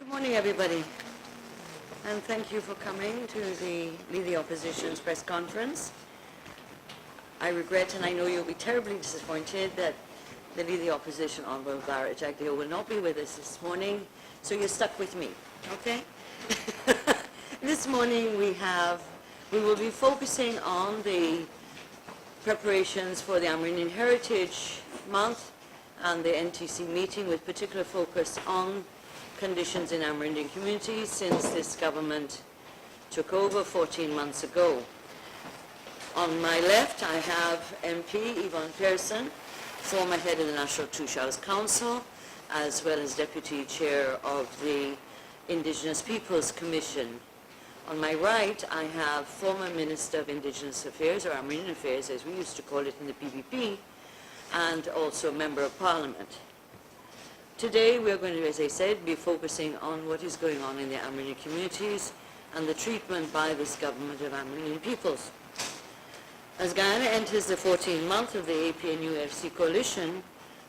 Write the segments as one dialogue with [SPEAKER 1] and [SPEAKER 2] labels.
[SPEAKER 1] Good morning, everybody, and thank you for coming to the Lead the Opposition's press conference. I regret, and I know you'll be terribly disappointed, that the Lead the Opposition, Honourable Barrett Jagdeo, will not be with us this morning, so you're stuck with me, okay? This morning we will be focusing on the preparations for the Amerindian Heritage Month and the NTC meeting, with particular focus on conditions in Amerindian communities since this government took over 14 months ago. On my left, I have MP Yvonne Pearson, former head of the National Two Showers Council, as well as Deputy Chair of the Indigenous Peoples Commission. On my right, I have former Minister of Indigenous Affairs, or Amerindian Affairs as we used to call it in the PPP, and also Member of Parliament. Today we are going to, as I said, be focusing on what is going on in the Amerindian communities and the treatment by this government of Amerindian peoples. As Guyana enters the 14th month of the APNU-FC coalition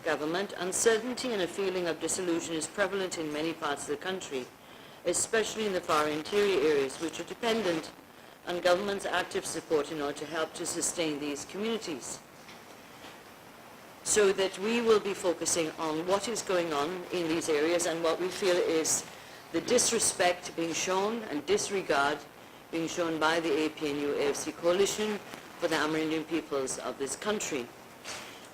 [SPEAKER 1] government, uncertainty and a feeling of disillusion is prevalent in many parts of the country, especially in the far interior areas which are dependent on government's active support in order to help to sustain these communities. So that we will be focusing on what is going on in these areas and what we feel is the disrespect being shown and disregard being shown by the APNU-AFC coalition for the Amerindian peoples of this country,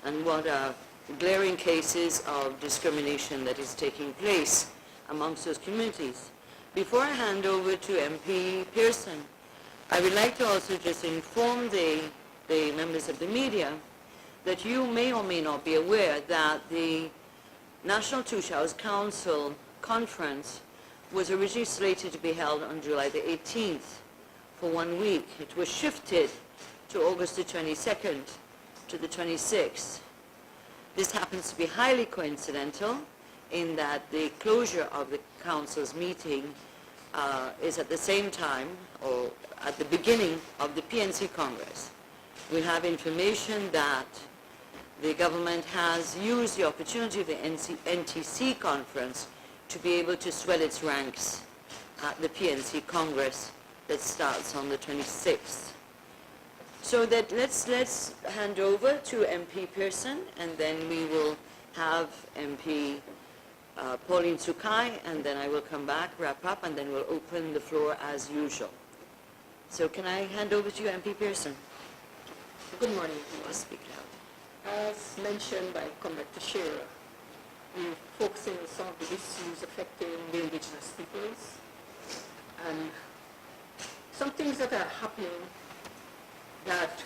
[SPEAKER 1] and what are the glaring cases of discrimination that is taking place amongst those communities. Before I hand over to MP Pearson, I would like to also just inform the members of the media that you may or may not be aware that the National Two Showers Council conference was originally slated to be held on July the 18th for 1 week. It was shifted to August the 22nd to the 26th. This happens to be highly coincidental in that the closure of the council's meeting is at the same time or at the beginning of the PNC Congress. We have information that the government has used the opportunity of the NTC conference to be able to swell its ranks at the PNC Congress that starts on the 26th. So that let's hand over to MP Pearson, and then we will have MP Pauline Sukai, and then I will come back, wrap up, and then we'll open the floor as usual. So can I hand over to you, MP Pearson?
[SPEAKER 2] Good morning.
[SPEAKER 1] Just speak loud.
[SPEAKER 2] As mentioned by Comrade Teixeira, we're focusing on some of the issues affecting the indigenous peoples and some things that are happening that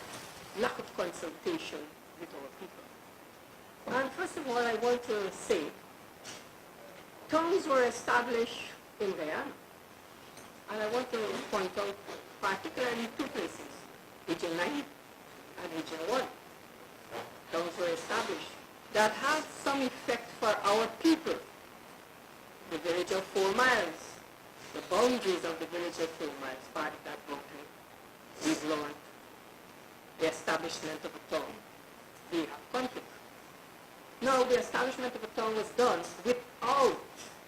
[SPEAKER 2] lack of consultation with our people. And first of all, I want to say, tongues were established in Guyana. And I want to point out particularly two places, Region 9 and Region 1. Tongues were established that have some effect for our people. The village of 4 miles, the boundaries of the village of 4 miles, part of that boundary, is learned the establishment of a tongue. We have conflict. Now, the establishment of a tongue was done without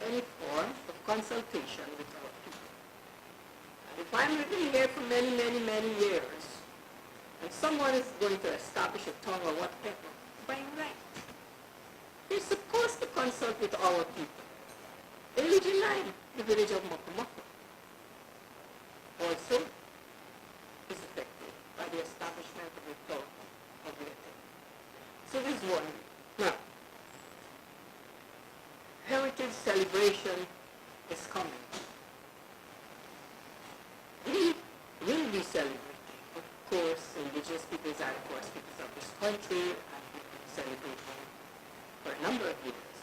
[SPEAKER 2] any form of consultation with our people. And if I'm living here for many, many, many years, and someone is going to establish a tongue or whatever, by right, they're supposed to consult with our people. In Region 9, the village of Mokomoko also is affected by the establishment of a tongue of the tongue. So this is one. Now, heritage celebration is coming. We will be celebrating. Of course, indigenous peoples are, of course, peoples of this country, and we've been celebrating for a number of years.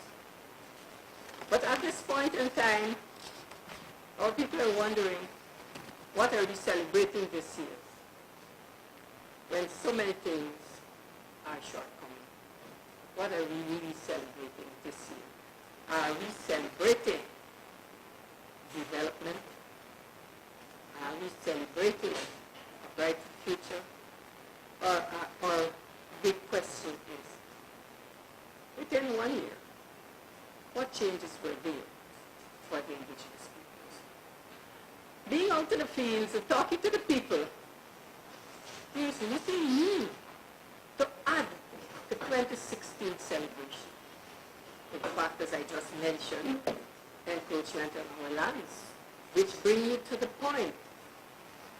[SPEAKER 2] But at this point in time, our people are wondering, what are we celebrating this year? When so many things are shortcoming. What are we really celebrating this year? Are we celebrating development? Are we celebrating a bright future? Or big question is, within 1 year, what changes were there? for the indigenous peoples. Being out in the fields and talking to the people, there is nothing new to add to 2016 celebration. In fact, as I just mentioned, encroachment on our lands, which bring me to the point.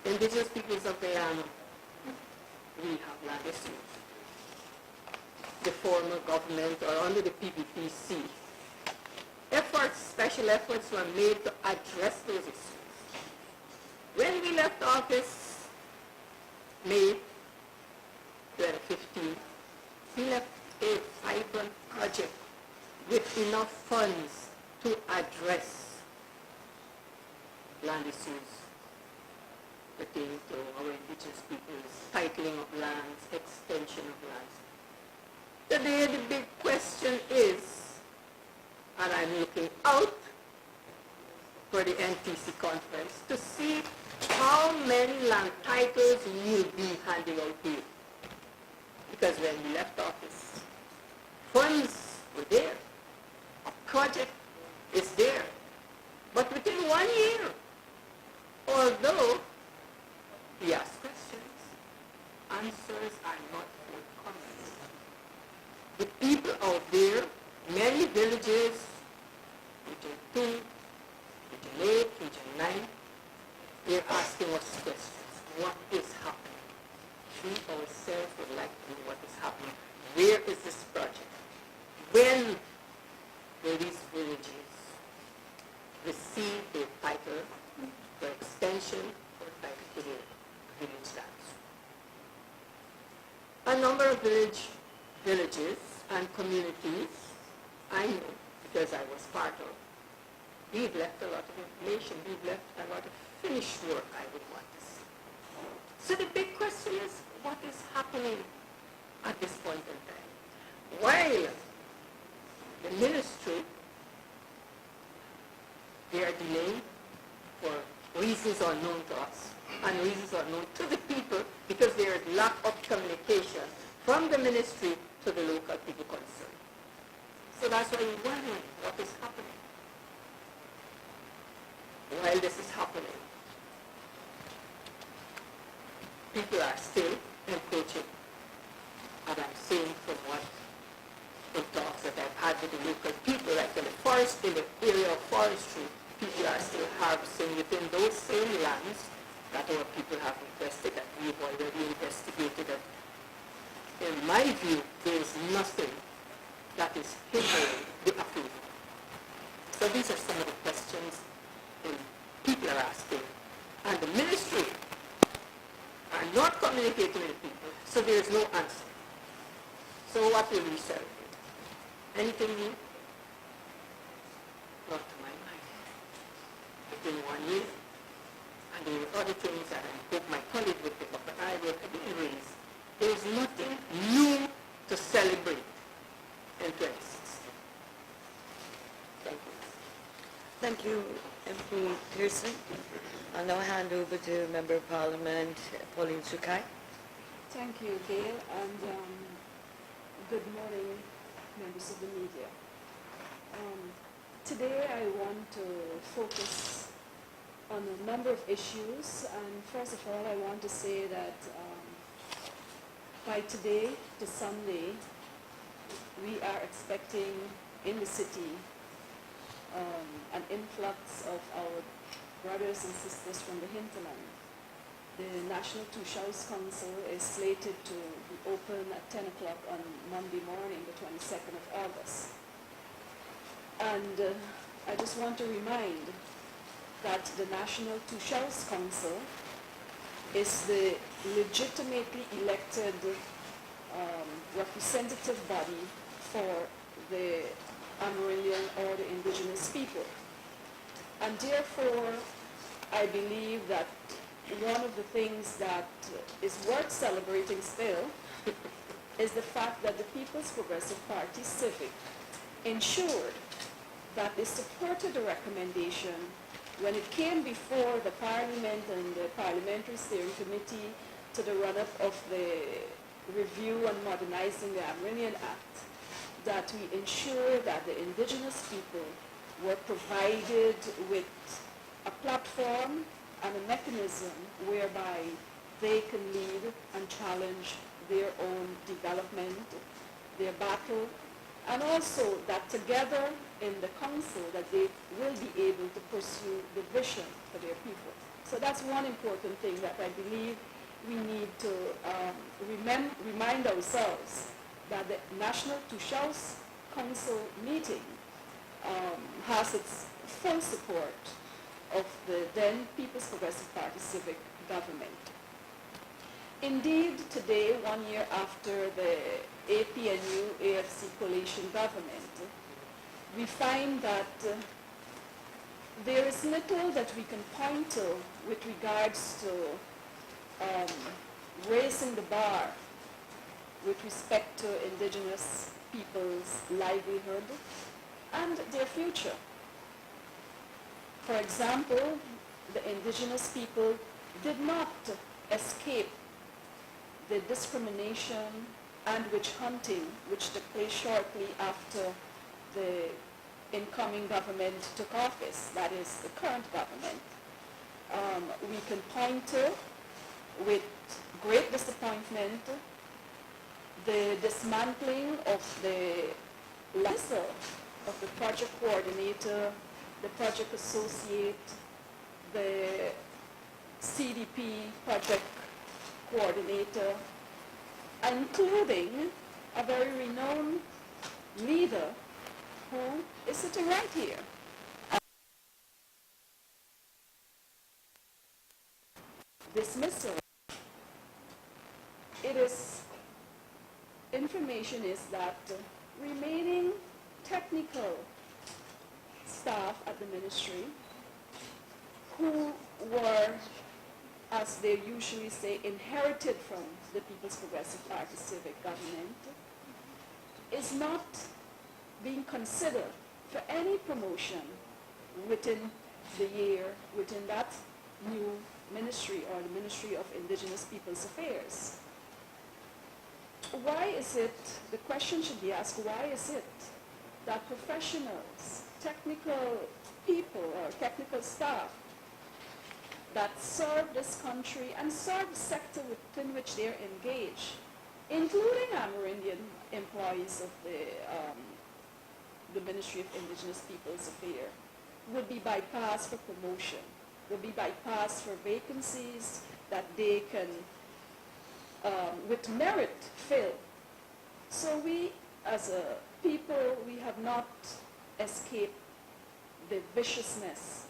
[SPEAKER 2] Indigenous peoples of Guyana, we have land issues. The former government, or under the PPP, special efforts were made to address those issues. When we left office, May 2015, we left a vibrant project with enough funds to address land issues pertaining to our indigenous peoples, titling of lands, extension of lands. Today the big question is, and I'm looking out for the NTC conference to see how many land titles will be handing out here. Because when we left office, funds were there. A project is there. But within 1 year, although we ask questions, answers are not forthcoming. The people out there, many villages, Region 2, Region 8, Region 9, they're asking us questions. What is happening? We ourselves would like to know what is happening. Where is this project? When will these villages receive their title for extension or title to their village lands? A number of villages and communities, I know because I was part of, we've left a lot of information, we've left a lot of finished work I would want to see. So the big question is, what is happening at this point in time? While the ministry, they are delaying for reasons unknown to us and reasons unknown to the people because there is lack of communication from the ministry to the local people concerned. So that's why we're wondering what is happening. While this is happening, people are still encroaching. And I'm saying from what the talks that I've had with the local people, like in the forest, in the area of forestry, people are still harvesting within those same lands that our people have requested, that we've already investigated. And in my view, there is nothing that is hindering the approval. So these are some of the questions people are asking. And the ministry are not communicating with people, so there is no answer. So what will we celebrate? Anything new? Not to my mind. Within 1 year, and there were other things that I hope my colleague would pick up, but I will again raise. There is nothing new to celebrate in 2016. Thank you.
[SPEAKER 1] Thank you, MP Pearson. I'll now hand over to Member of Parliament Pauline Sukai.
[SPEAKER 3] Thank you, Gail, and good morning, members of the media. Today I want to focus on a number of issues, and first of all I want to say that by today to Sunday we are expecting in the city an influx of our brothers and sisters from the hinterland. The National Two Shows Council is slated to be open at 10 o'clock on Monday morning, the 22nd of August. And I just want to remind that the National Two Shows Council is the legitimately elected representative body for the Amerindian or the indigenous people. And therefore, I believe that one of the things that is worth celebrating still is the fact that the People's Progressive Party Civic ensured that they supported the recommendation when it came before the Parliament and the Parliamentary Steering Committee to the run-up of the review on modernizing the Amerindian Act, that we ensure that the indigenous people were provided with a platform and a mechanism whereby they can lead and challenge their own development, their battle, and also that together in the council that they will be able to pursue the vision for their people. So that's one important thing that I believe we need to remind ourselves, that the National Tushhouse Council meeting has its full support of the then People's Progressive Party civic government. Indeed, today, 1 year after the APNU-AFC coalition government, we find that there is little that we can point to with regards to raising the bar with respect to indigenous people's livelihood and their future. For example, the indigenous people did not escape the discrimination and witch hunting which took place shortly after the incoming government took office, that is the current government. We can point to, with great disappointment, the dismantling of the LISA, of the project coordinator, the project associate, the CDP project coordinator, including a very renowned leader who is sitting right here. Dismissal. Information is that remaining technical staff at the ministry who were, as they usually say, inherited from the People's Progressive Party civic government, is not being considered for any promotion within the year, within that new ministry or the Ministry of Indigenous Peoples Affairs. Why is it, the question should be asked, why is it that professionals, technical people or technical staff that serve this country and serve the sector within which they're engaged, including Amerindian employees of the Ministry of Indigenous Peoples Affairs, would be bypassed for promotion, would be bypassed for vacancies that they can, with merit, fill. So we, as a people, we have not escaped the viciousness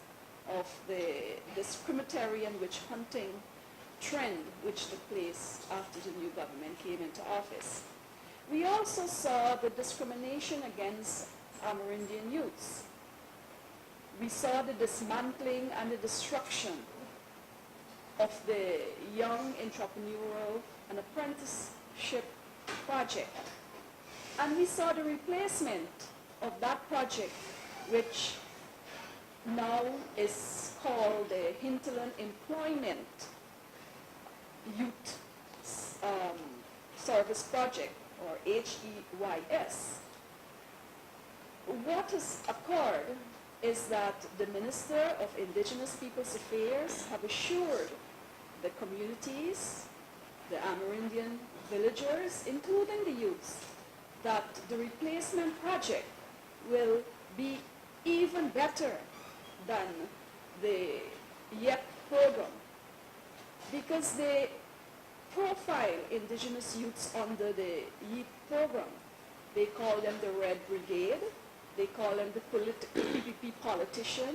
[SPEAKER 3] of the discriminatory and witch hunting trend which took place after the new government came into office. We also saw the discrimination against Amerindian youths. We saw the dismantling and the destruction of the young entrepreneurial and apprenticeship project. And we saw the replacement of that project, which now is called the Hinterland Employment Youth Service Project, or HEYS. What has occurred is that the Minister of Indigenous Peoples Affairs have assured the communities, the Amerindian villagers, including the youths, that the replacement project will be even better than the YEP program, because they profile indigenous youths under the YEP program. They call them the Red Brigade, they call them the PPP politician,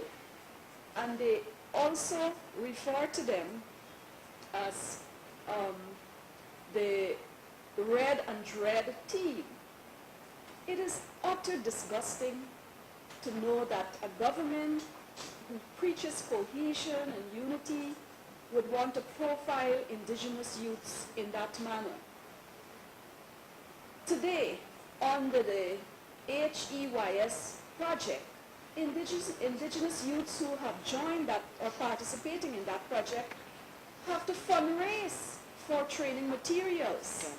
[SPEAKER 3] and they also refer to them as the Red and Dread team. It is utter disgusting to know that a government who preaches cohesion and unity would want to profile indigenous youths in that manner. Today, under the HEYS project, indigenous youths who have joined that or participating in that project have to fundraise for training materials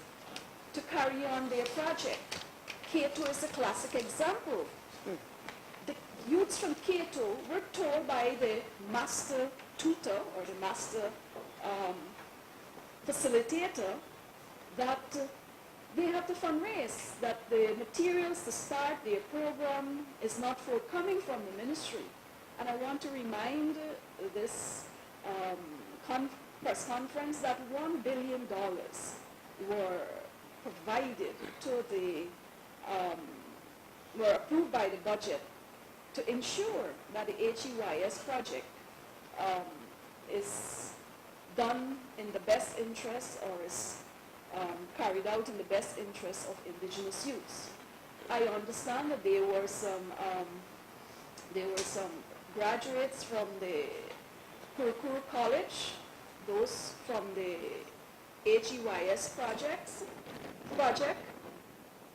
[SPEAKER 3] to carry on their project. K2 is a classic example. youths from Cato were told by the master tutor or the master facilitator that they have to fundraise, that the materials to start their program is not forthcoming from the ministry. And I want to remind this press conference that $1 billion were provided to the, were approved by the budget to ensure that the HEYS project is done in the best interest or is carried out in the best interest of indigenous youths. I understand that there were some graduates from the Kurukuru College, those from the HEYS project.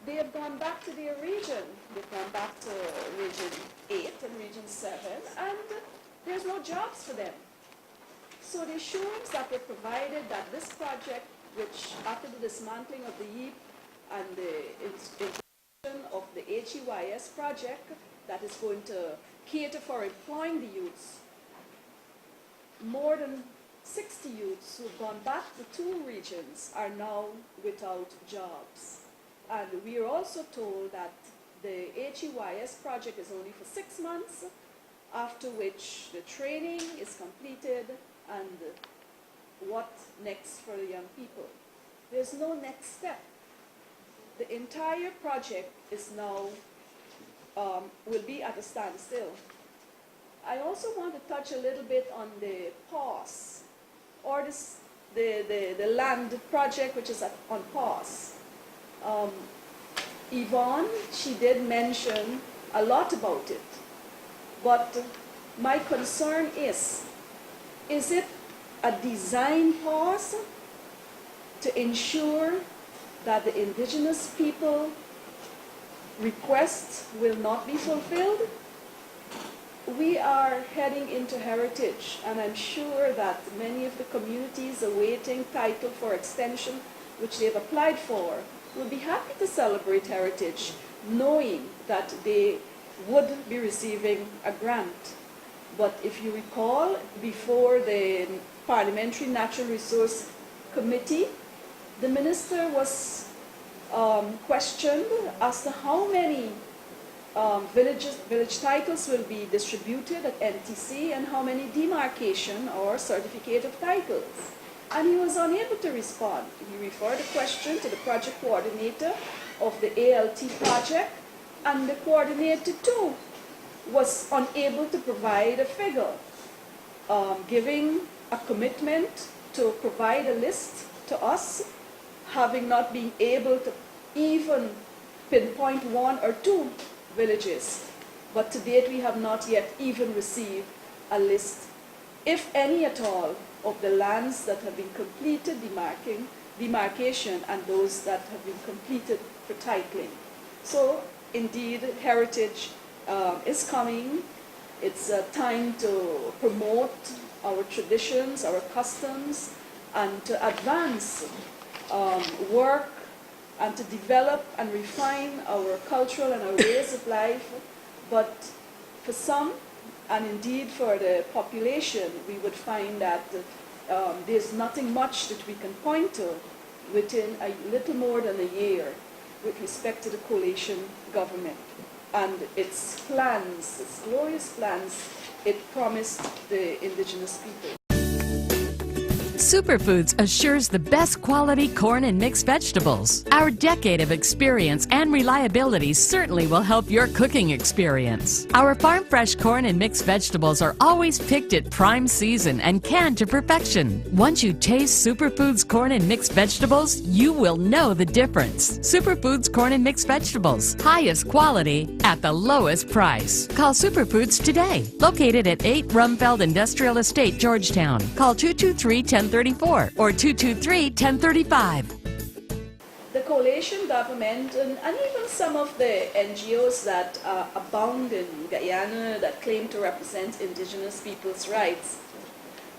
[SPEAKER 3] They have gone back to their region. They've gone back to Region 8 and Region 7, and there's no jobs for them. So the assurance that they provided that this project, which after the dismantling of the YEEP and the introduction of the HEYS project, that is going to cater for employing the youths, more than 60 youths who have gone back to 2 regions are now without jobs. And we are also told that the HEYS project is only for 6 months, after which the training is completed and what next for the young people. There's no next step. The entire project is now, will be at a standstill. I also want to touch a little bit on the pause, or the land project which is on pause. Yvonne, she did mention a lot about it, but my concern is it a design pause to ensure that the indigenous people requests will not be fulfilled? We are heading into heritage, and I'm sure that many of the communities awaiting title for extension, which they've applied for, will be happy to celebrate heritage, knowing that they would be receiving a grant. But if you recall, before the Parliamentary Natural Resource Committee, the minister was questioned as to how many village titles will be distributed at NTC and how many demarcation or certificate of titles. And he was unable to respond. He referred the question to the project coordinator of the ALT project, and the coordinator too was unable to provide a figure, giving a commitment to provide a list to us, having not been able to even pinpoint 1 or 2 villages. But to date we have not yet even received a list, if any at all, of the lands that have been completed demarcation and those that have been completed for titling. So indeed, heritage is coming. It's time to promote our traditions, our customs, and to advance work and to develop and refine our cultural and our ways of life. But for some, and indeed for the population, we would find that there's nothing much that we can point to within a little more than a year with respect to the coalition government and its plans, its glorious plans it promised the indigenous people.
[SPEAKER 4] Superfoods assures the best quality corn and mixed vegetables. Our decade of experience and reliability certainly will help your cooking experience. Our farm fresh corn and mixed vegetables are always picked at prime season and canned to perfection. Once you taste Superfoods corn and mixed vegetables, you will know the difference. Superfoods corn and mixed vegetables, highest quality at the lowest price. Call Superfoods today. Located at 8 Rumfeld Industrial Estate, Georgetown. Call 223-1034 or 223-1035.
[SPEAKER 3] The coalition government and even some of the NGOs that abound in Guyana that claim to represent indigenous people's rights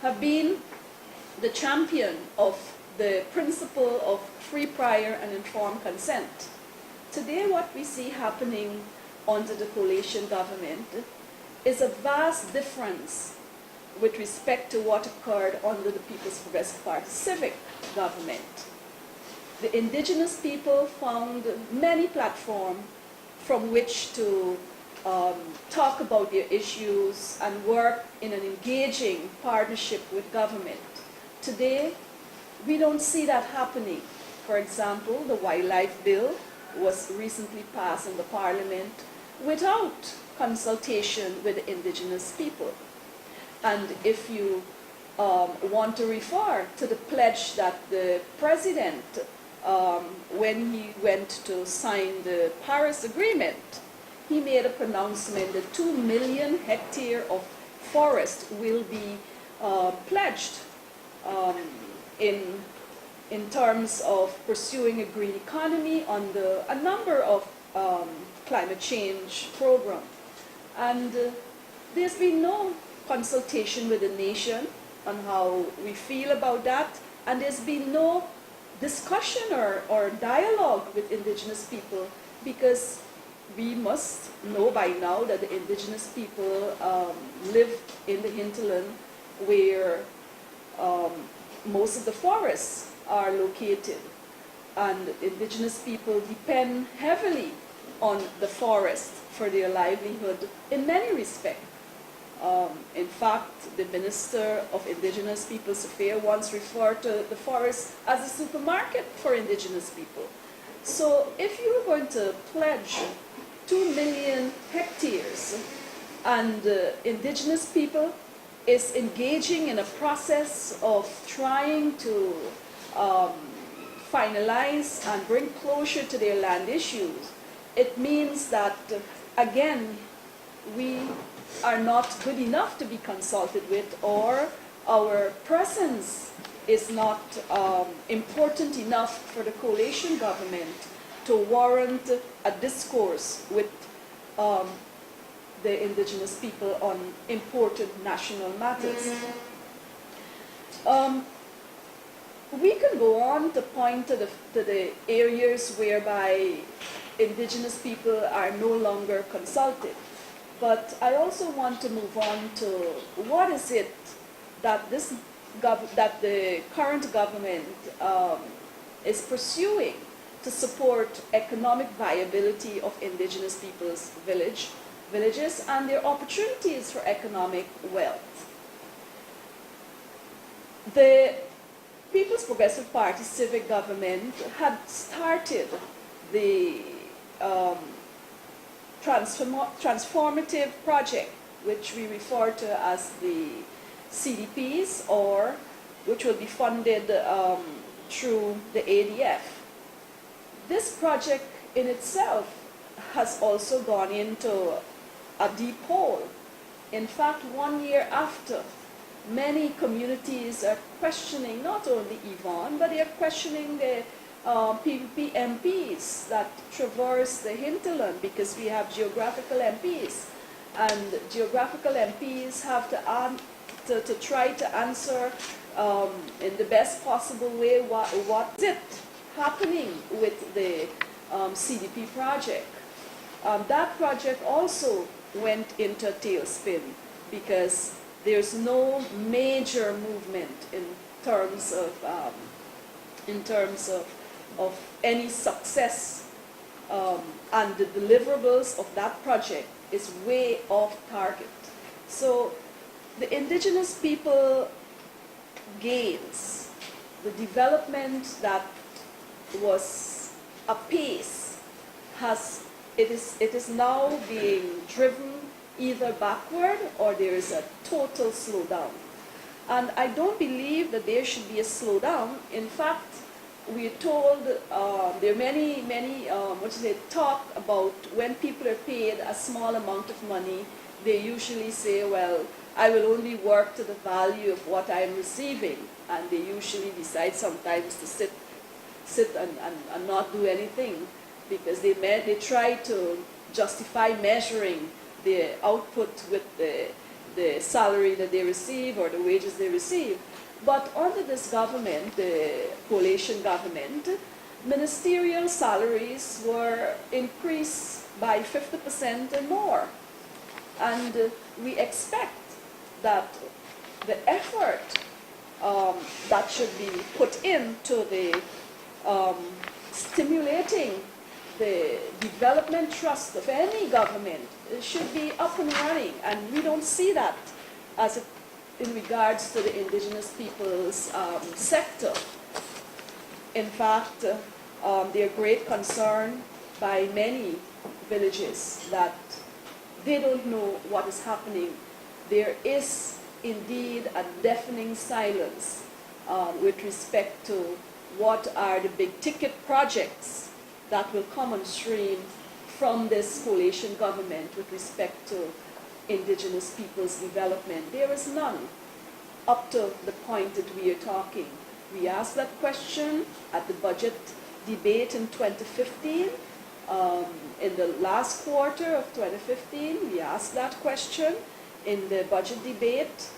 [SPEAKER 3] have been the champion of the principle of free, prior, and informed consent. Today what we see happening under the coalition government is a vast difference with respect to what occurred under the People's Progressive Party civic government. The indigenous people found many platforms from which to talk about their issues and work in an engaging partnership with government. Today, we don't see that happening. For example, the wildlife bill was recently passed in the parliament without consultation with the indigenous people. And if you want to refer to the pledge that the president, when he went to sign the Paris Agreement, he made a pronouncement that 2 million hectares of forest will be pledged in terms of pursuing a green economy under a number of climate change programs. And there's been no consultation with the nation on how we feel about that, and there's been no discussion or dialogue with indigenous people, because we must know by now that the indigenous people live in the hinterland where most of the forests are located, and indigenous people depend heavily on the forest for their livelihood in many respects. In fact, the Minister of Indigenous Peoples Affairs once referred to the forest as a supermarket for indigenous people. So if you're going to pledge 2 million hectares and indigenous people is engaging in a process of trying to finalize and bring closure to their land issues, it means that, again, we are not good enough to be consulted with, or our presence is not important enough for the coalition government to warrant a discourse with the indigenous people on important national matters. We can go on to point to the areas whereby indigenous people are no longer consulted. But I also want to move on to what is it that that the current government is pursuing to support economic viability of indigenous people's villages and their opportunities for economic wealth. The People's Progressive Party civic government had started the transformative project, which we refer to as the CDPs, or which will be funded through the ADF. This project in itself has also gone into a deep hole. In fact, 1 year after, many communities are questioning not only Yvonne, but they are questioning the PPP MPs that traverse the hinterland, because we have geographical MPs, and geographical MPs have to try to answer in the best possible way what is it happening with the CDP project. That project also went into a tailspin because there's no major movement in terms of any success, and the deliverables of that project is way off target. So the indigenous people gains, the development that was apace, it is now being driven either backward or there is a total slowdown. And I don't believe that there should be a slowdown. In fact, we're told there are many talk about when people are paid a small amount of money, they usually say, well, I will only work to the value of what I'm receiving. And they usually decide sometimes to sit and not do anything, because they try to justify measuring the output with the salary that they receive or the wages they receive. But under this government, the coalition government, ministerial salaries were increased by 50% and more. And we expect that the effort that should be put into the stimulating the development trust of any government should be up and running, and we don't see that as in regards to the indigenous peoples sector. In fact, there are great concern by many villages that they don't know what is happening. There is indeed a deafening silence with respect to what are the big ticket projects that will come on stream from this coalition government with respect to indigenous peoples' development. There is none up to the point that we are talking. We asked that question at the budget debate in 2015. In the last quarter of 2015, we asked that question in the budget debate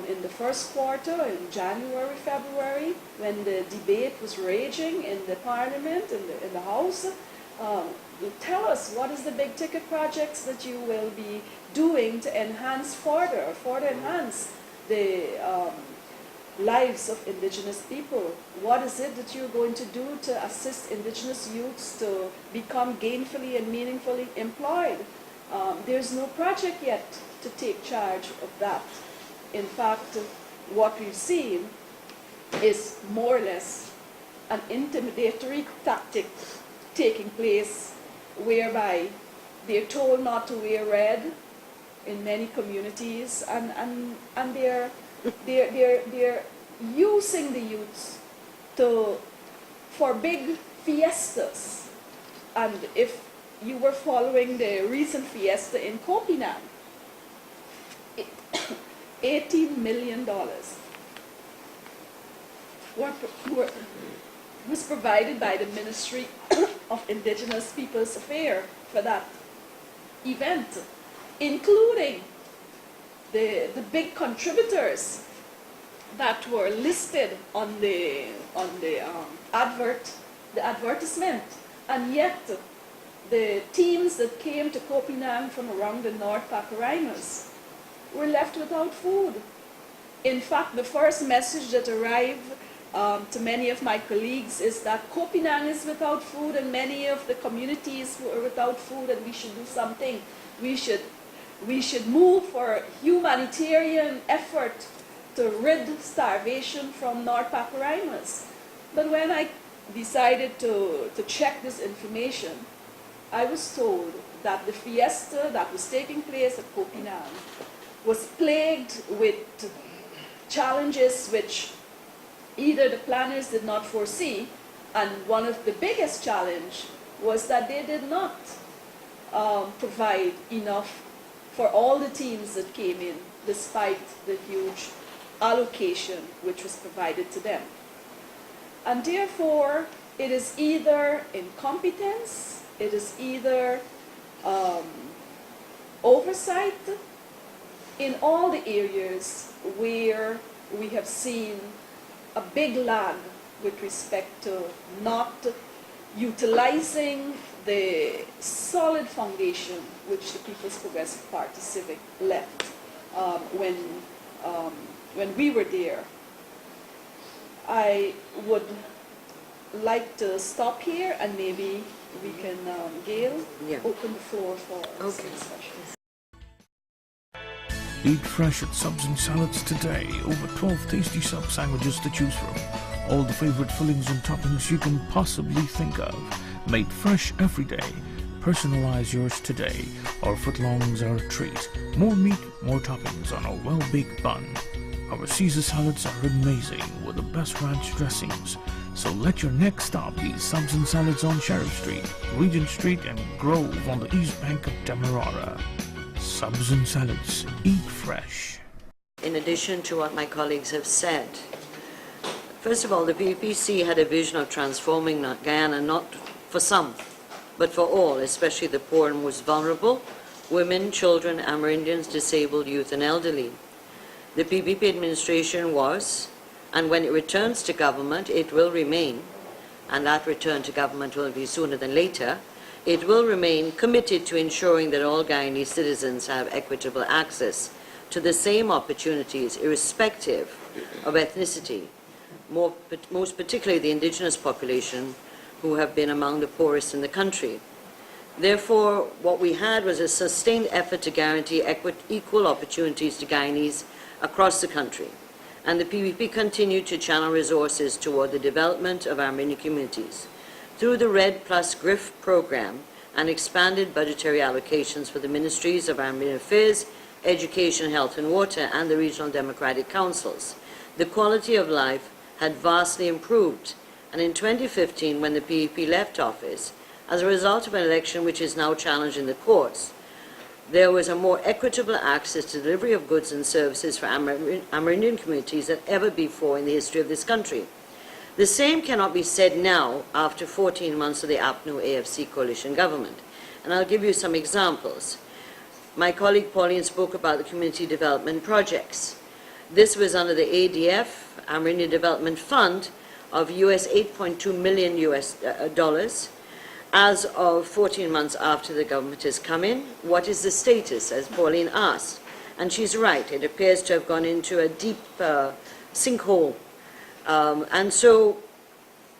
[SPEAKER 3] in the first quarter, in January, February, when the debate was raging in the parliament, in the house. Tell us, what is the big ticket projects that you will be doing to enhance further enhance the lives of indigenous people? What is it that you're going to do to assist indigenous youths to become gainfully and meaningfully employed? There's no project yet to take charge of that. In fact, what we've seen is more or less an intimidatory tactic taking place whereby they're told not to wear red in many communities, and they're using the youths for big fiestas. And if you were following the recent fiesta in Kopinam, $18 million was provided by the Ministry of Indigenous Peoples Affairs for that event, including the big contributors that were listed on the advertisement, and yet the teams that came to Kopinam from around the North Pacarinas were left without food. In fact, the first message that arrived to many of my colleagues is that Kopinam is without food and many of the communities are without food, and we should do something. We should move for humanitarian effort to rid starvation from North Pacarinas. But when I decided to check this information, I was told that the fiesta that was taking place at Kopinam was plagued with challenges which either the planners did not foresee, and one of the biggest challenge was that they did not provide enough for all the teams that came in, despite the huge allocation which was provided to them. And therefore, it is either incompetence, it is either oversight in all the areas where we have seen a big lag with respect to not utilizing the solid foundation which the People's Progressive Party Civic left when we were there. I would like to stop here, and maybe we can, Gail, open the floor for some discussion.
[SPEAKER 5] Eat fresh at Subs and Salads today. Over 12 tasty sub sandwiches to choose from. All the favorite fillings and toppings you can possibly think of. Made fresh every day. Personalize yours today. Our footlongs are a treat. More meat, more toppings on a well-baked bun. Our Caesar salads are amazing with the best ranch dressings. So let your next stop be Subs and Salads on Sheriff Street, Regent Street, and Grove on the east bank of Demerara. Subs and Salads. Eat fresh.
[SPEAKER 1] In addition to what my colleagues have said, first of all, the PPC had a vision of transforming Guyana not for some, but for all, especially the poor and most vulnerable, women, children, Amerindians, disabled, youth, and elderly. The PPP administration was, and when it returns to government, it will remain, and that return to government will be sooner than later, it will remain committed to ensuring that all Guyanese citizens have equitable access to the same opportunities, irrespective of ethnicity, most particularly the indigenous population, who have been among the poorest in the country. Therefore, what we had was a sustained effort to guarantee equal opportunities to Guyanese across the country. And the PPP continued to channel resources toward the development of Amerindian communities through the Red Plus GRIF program and expanded budgetary allocations for the Ministries of Amerindian Affairs, Education, Health and Water, and the Regional Democratic Councils. The quality of life had vastly improved, and in 2015, when the PPP left office, as a result of an election which is now challenged in the courts, there was a more equitable access to delivery of goods and services for Amerindian communities than ever before in the history of this country. The same cannot be said now after 14 months of the APNU-AFC coalition government. And I'll give you some examples. My colleague Pauline spoke about the community development projects. This was under the ADF, Amerindian Development Fund, of US $8.2 million as of 14 months after the government has come in. What is the status, as Pauline asked? And she's right, it appears to have gone into a deep sinkhole. And so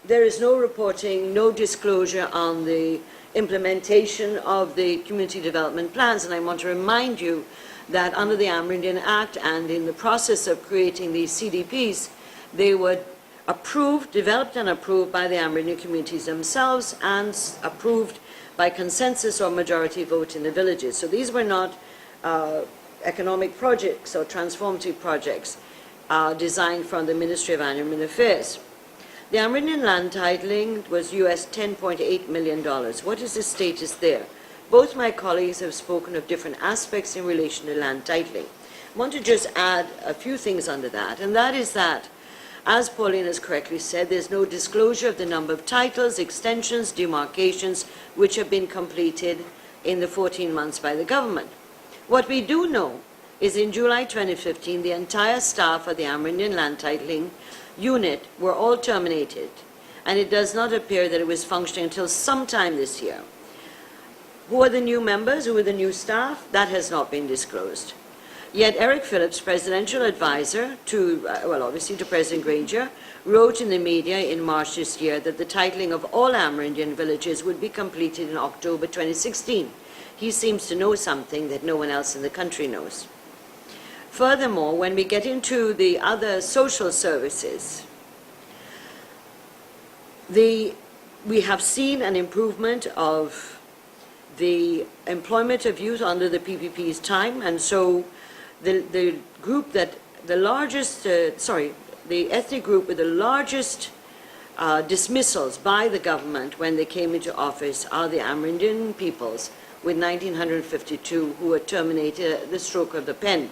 [SPEAKER 1] there is no reporting, no disclosure on the implementation of the community development plans. And I want to remind you that under the Amerindian Act and in the process of creating these CDPs, they were approved, developed and approved by the Amerindian communities themselves and approved by consensus or majority vote in the villages. So these were not economic projects or transformative projects designed from the Ministry of Amerindian Affairs. The Amerindian land titling was US $10.8 million. What is the status there? Both my colleagues have spoken of different aspects in relation to land titling. I want to just add a few things under that, and that is that, as Pauline has correctly said, there's no disclosure of the number of titles, extensions, demarcations which have been completed in the 14 months by the government. What we do know is in July 2015, the entire staff of the Amerindian land titling unit were all terminated, and it does not appear that it was functioning until sometime this year. Who are the new members? Who are the new staff? That has not been disclosed. Yet Eric Phillips, presidential advisor to, obviously to President Granger, wrote in the media in March this year that the titling of all Amerindian villages would be completed in October 2016. He seems to know something that no one else in the country knows. Furthermore, when we get into the other social services, we have seen an improvement of the employment of youth under the PPP's time, and so the group that the largest, the ethnic group with the largest dismissals by the government when they came into office are the Amerindian peoples, with 1,952 who were terminated at the stroke of the pen.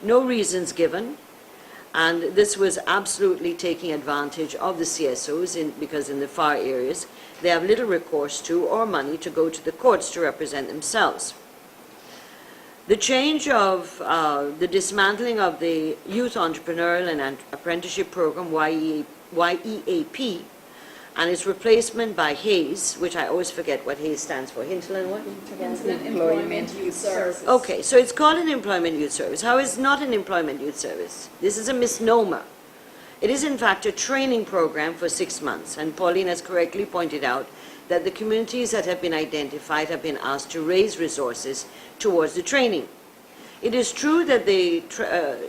[SPEAKER 1] No reasons given, and this was absolutely taking advantage of the CSOs because in the far areas they have little recourse to or money to go to the courts to represent themselves. The change of the dismantling of the Youth Entrepreneurial and Apprenticeship Program, YEAP, and its replacement by HAYS, which I always forget what HAYS stands for. Hinterland what?
[SPEAKER 3] Hinterland Employment Youth Services.
[SPEAKER 1] Okay, so it's called an Employment Youth Service. How is it not an Employment Youth Service? This is a misnomer. It is in fact a training program for 6 months, and Pauline has correctly pointed out that the communities that have been identified have been asked to raise resources towards the training. It is true that the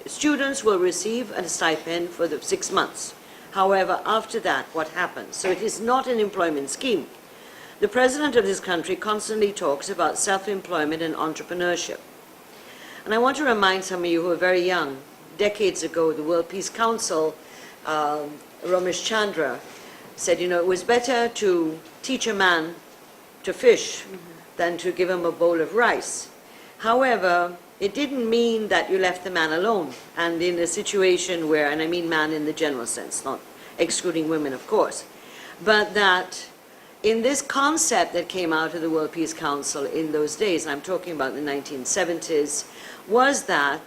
[SPEAKER 1] students will receive a stipend for the 6 months. However, after that, what happens? So it is not an employment scheme. The president of this country constantly talks about self-employment and entrepreneurship. And I want to remind some of you who are very young, decades ago, the World Peace Council, Ramesh Chandra, said, you know, it was better to teach a man to fish than to give him a bowl of rice. However, it didn't mean that you left the man alone. And in a situation where, and I mean man in the general sense, not excluding women, of course, but that in this concept that came out of the World Peace Council in those days, and I'm talking about the 1970s, was that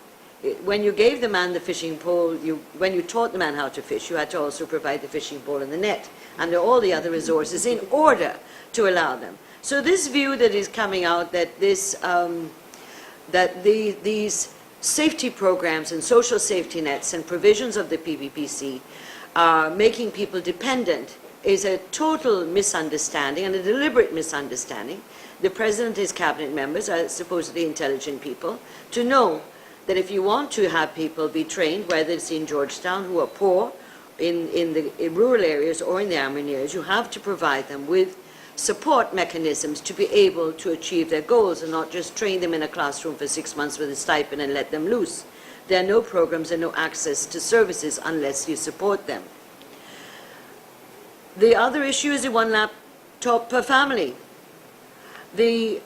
[SPEAKER 1] when you gave the man the fishing pole, when you taught the man how to fish, you had to also provide the fishing pole and the net, and all the other resources in order to allow them. So this view that is coming out that these safety programs and social safety nets and provisions of the PPPC are making people dependent is a total misunderstanding and a deliberate misunderstanding. The President and his cabinet members are supposedly intelligent people to know that if you want to have people be trained, whether it's in Georgetown who are poor, in rural areas or in the Amerindian areas, you have to provide them with support mechanisms to be able to achieve their goals and not just train them in a classroom for 6 months with a stipend and let them loose. There are no programs and no access to services unless you support them. The other issue is the one laptop per family. The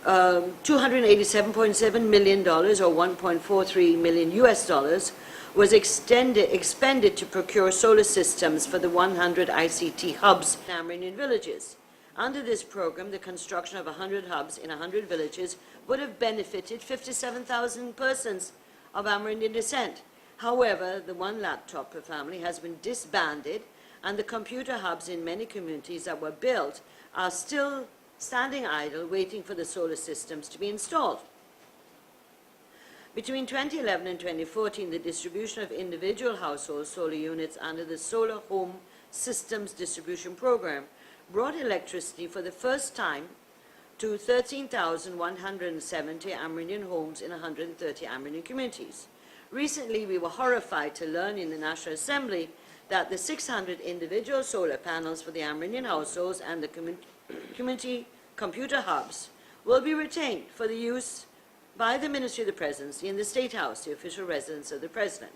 [SPEAKER 1] $287.7 million or 1.43 million US dollars was expended to procure solar systems for the 100 ICT hubs in Amerindian villages. Under this program, the construction of 100 hubs in 100 villages would have benefited 57,000 persons of Amerindian descent. However, the one laptop per family has been disbanded, and the computer hubs in many communities that were built are still standing idle, waiting for the solar systems to be installed. Between 2011 and 2014, the distribution of individual household solar units under the Solar Home Systems Distribution Program brought electricity for the first time to 13,170 Amerindian homes in 130 Amerindian communities. Recently, we were horrified to learn in the National Assembly that the 600 individual solar panels for the Amerindian households and the community computer hubs will be retained for the use by the Ministry of the Presidency in the State House, the official residence of the President.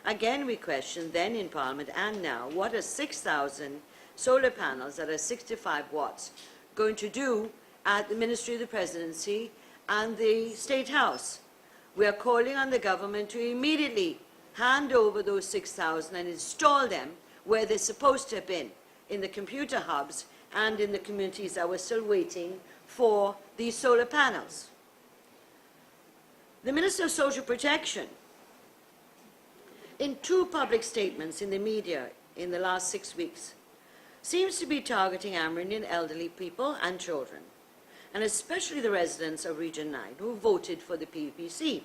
[SPEAKER 1] Again, we question then in Parliament and now, what are 6,000 solar panels that are 65 watts going to do at the Ministry of the Presidency and the State House? We are calling on the government to immediately hand over those 6,000 and install them where they're supposed to have been, in the computer hubs and in the communities that were still waiting for these solar panels. The Minister of Social Protection, in 2 public statements in the media in the last 6 weeks, seems to be targeting Amerindian elderly people and children, and especially the residents of Region 9 who voted for the PPC.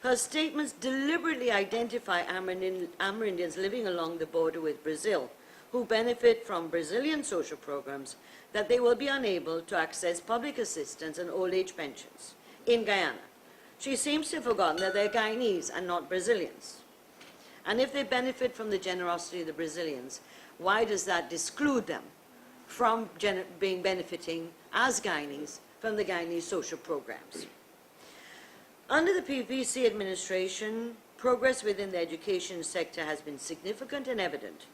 [SPEAKER 1] Her statements deliberately identify Amerindians living along the border with Brazil who benefit from Brazilian social programs that they will be unable to access public assistance and old age pensions in Guyana. She seems to have forgotten that they're Guyanese and not Brazilians. And if they benefit from the generosity of the Brazilians, why does that exclude them from benefiting as Guyanese from the Guyanese social programs? Under the PPC administration, progress within the education sector has been significant and evident.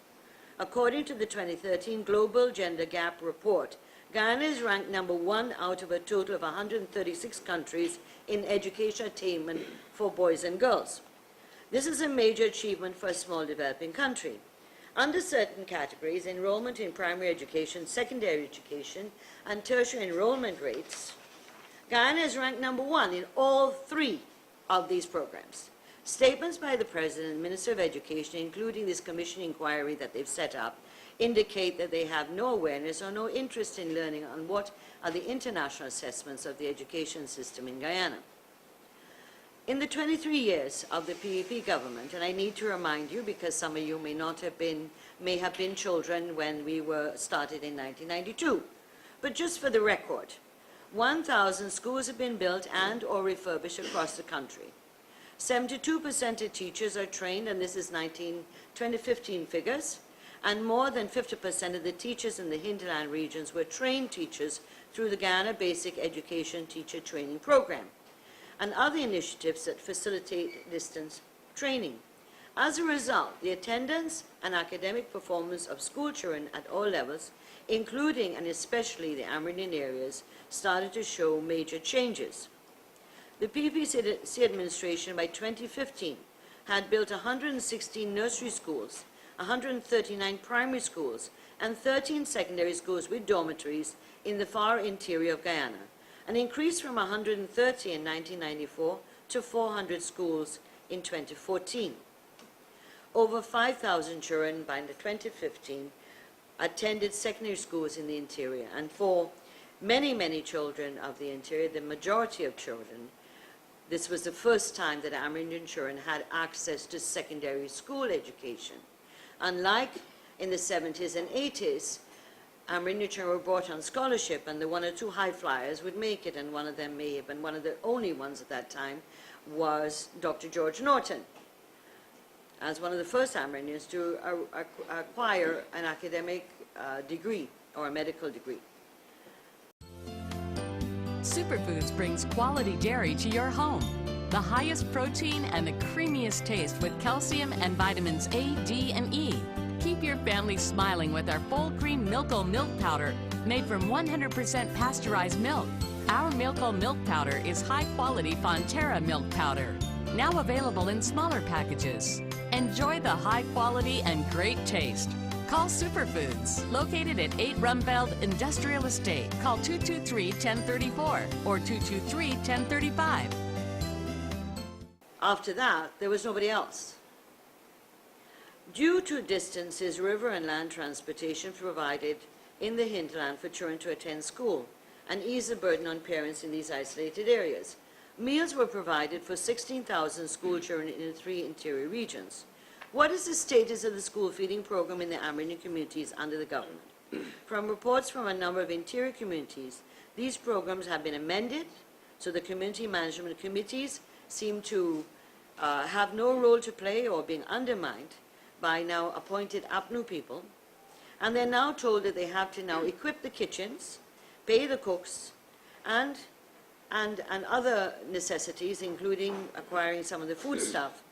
[SPEAKER 1] According to the 2013 Global Gender Gap Report, Guyana is ranked number 1 out of a total of 136 countries in education attainment for boys and girls. This is a major achievement for a small developing country. Under certain categories, enrollment in primary education, secondary education, and tertiary enrollment rates, Guyana is ranked number 1 in all 3 of these programs. Statements by the President and Minister of Education, including this commission inquiry that they've set up, indicate that they have no awareness or no interest in learning on what are the international assessments of the education system in Guyana. In the 23 years of the PPP government, and I need to remind you because some of you may have been children when we were started in 1992, but just for the record, 1,000 schools have been built and or refurbished across the country. 72% of teachers are trained, and this is 2015 figures, and more than 50% of the teachers in the hinterland regions were trained teachers through the Guyana Basic Education Teacher Training Program and other initiatives that facilitate distance training. As a result, the attendance and academic performance of school children at all levels, including and especially the Amerindian areas, started to show major changes. The PPC administration by 2015 had built 116 nursery schools, 139 primary schools, and 13 secondary schools with dormitories in the far interior of Guyana, an increase from 130 in 1994 to 400 schools in 2014. Over 5,000 children by 2015 attended secondary schools in the interior, and for many children of the interior, the majority of children, this was the first time that Amerindian children had access to secondary school education. Unlike in the 70s and 80s, Amerindian children were brought on scholarship, and the one or two high flyers would make it, and one of them may have been one of the only ones at that time was Dr. George Norton, as one of the first Amerindians to acquire an academic degree or a medical degree.
[SPEAKER 4] Superfoods brings quality dairy to your home. The highest protein and the creamiest taste with calcium and vitamins A, D, and E. Keep your family smiling with our full cream Milko milk powder made from 100% pasteurized milk. Our Milko milk powder is high quality Fonterra milk powder. Now available in smaller packages. Enjoy the high quality and great taste. Call Superfoods, located at 8 Rumfeld Industrial Estate. Call 223-1034 or 223-1035.
[SPEAKER 1] After that, there was nobody else. Due to distances, river and land transportation provided in the hinterland for children to attend school and ease the burden on parents in these isolated areas. Meals were provided for 16,000 school children in the 3 interior regions. What is the status of the school feeding program in the Amerindian communities under the government? From reports from a number of interior communities, these programs have been amended, so the community management committees seem to have no role to play or being undermined by now appointed APNU people. And they're now told that they have to now equip the kitchens, pay the cooks, and other necessities, including acquiring some of the food stuff.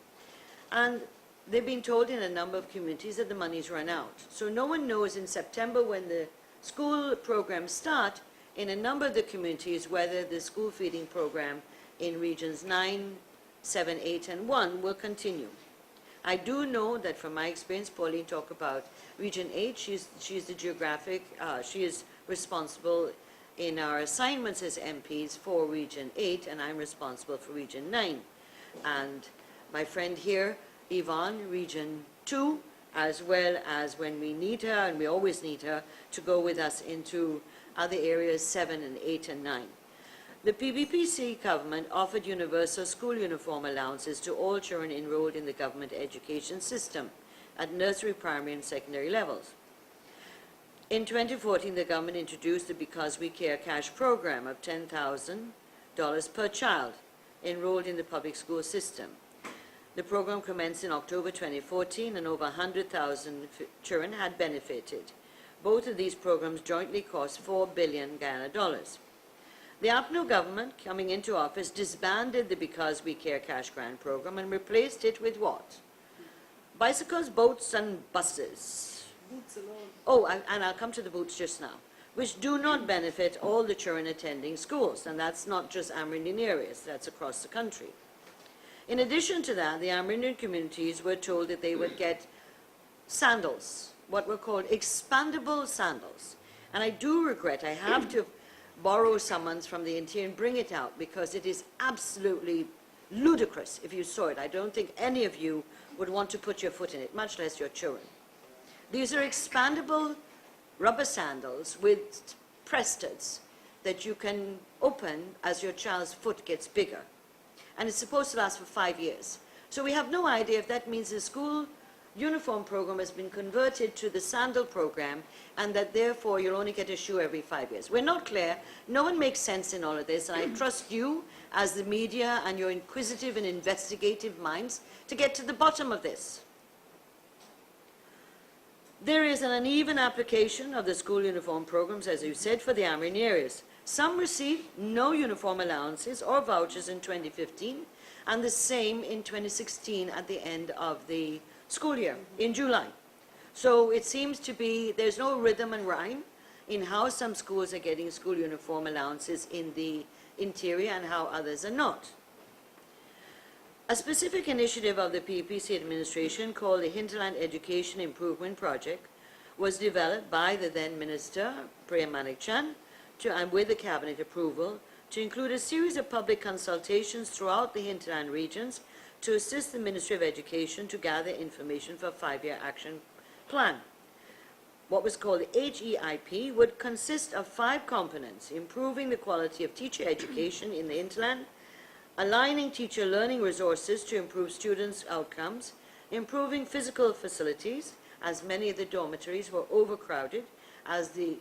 [SPEAKER 1] And they've been told in a number of communities that the money's run out. So no one knows in September, when the school programs start, in a number of the communities, whether the school feeding program in regions 9, 7, 8, and 1 will continue. I do know that from my experience, Pauline talked about Region 8, she's the geographic, she is responsible in our assignments as MPs for Region 8, and I'm responsible for Region 9. And my friend here, Yvonne, Region 2, as well as when we need her, and we always need her, to go with us into other areas 7 and 8 and 9. The PPP government offered universal school uniform allowances to all children enrolled in the government education system at nursery, primary, and secondary levels. In 2014, the government introduced the Because We Care cash program of $10,000 per child enrolled in the public school system. The program commenced in October 2014, and over 100,000 children had benefited. Both of these programs jointly cost $4 billion Guyana dollars. The APNU government, coming into office, disbanded the Because We Care cash grant program and replaced it with what? Bicycles, boats, and buses.
[SPEAKER 3] Boots alone.
[SPEAKER 1] Oh, and I'll come to the boots just now, which do not benefit all the children attending schools, and that's not just Amerindian areas, that's across the country. In addition to that, the Amerindian communities were told that they would get sandals, what were called expandable sandals. And I do regret I have to borrow someone's from the interior and bring it out, because it is absolutely ludicrous if you saw it. I don't think any of you would want to put your foot in it, much less your children. These are expandable rubber sandals with press studs that you can open as your child's foot gets bigger. And it's supposed to last for 5 years. So we have no idea if that means the school uniform program has been converted to the sandal program, and that therefore you'll only get a shoe every 5 years. We're not clear. No one makes sense in all of this, and I trust you as the media and your inquisitive and investigative minds to get to the bottom of this. There is an uneven application of the school uniform programs, as you said, for the Amerindian areas. Some received no uniform allowances or vouchers in 2015, and the same in 2016 at the end of the school year, in July. So it seems to be, there's no rhythm and rhyme in how some schools are getting school uniform allowances in the interior and how others are not. A specific initiative of the PPC administration called the Hinterland Education Improvement Project was developed by the then Minister, Priya Manik-Chan, and with the Cabinet approval, to include a series of public consultations throughout the hinterland regions to assist the Ministry of Education to gather information for a 5-year action plan. what was called the HEIP, would consist of 5 components: improving the quality of teacher education in the hinterland, aligning teacher learning resources to improve students' outcomes, improving physical facilities, as many of the dormitories were overcrowded, as the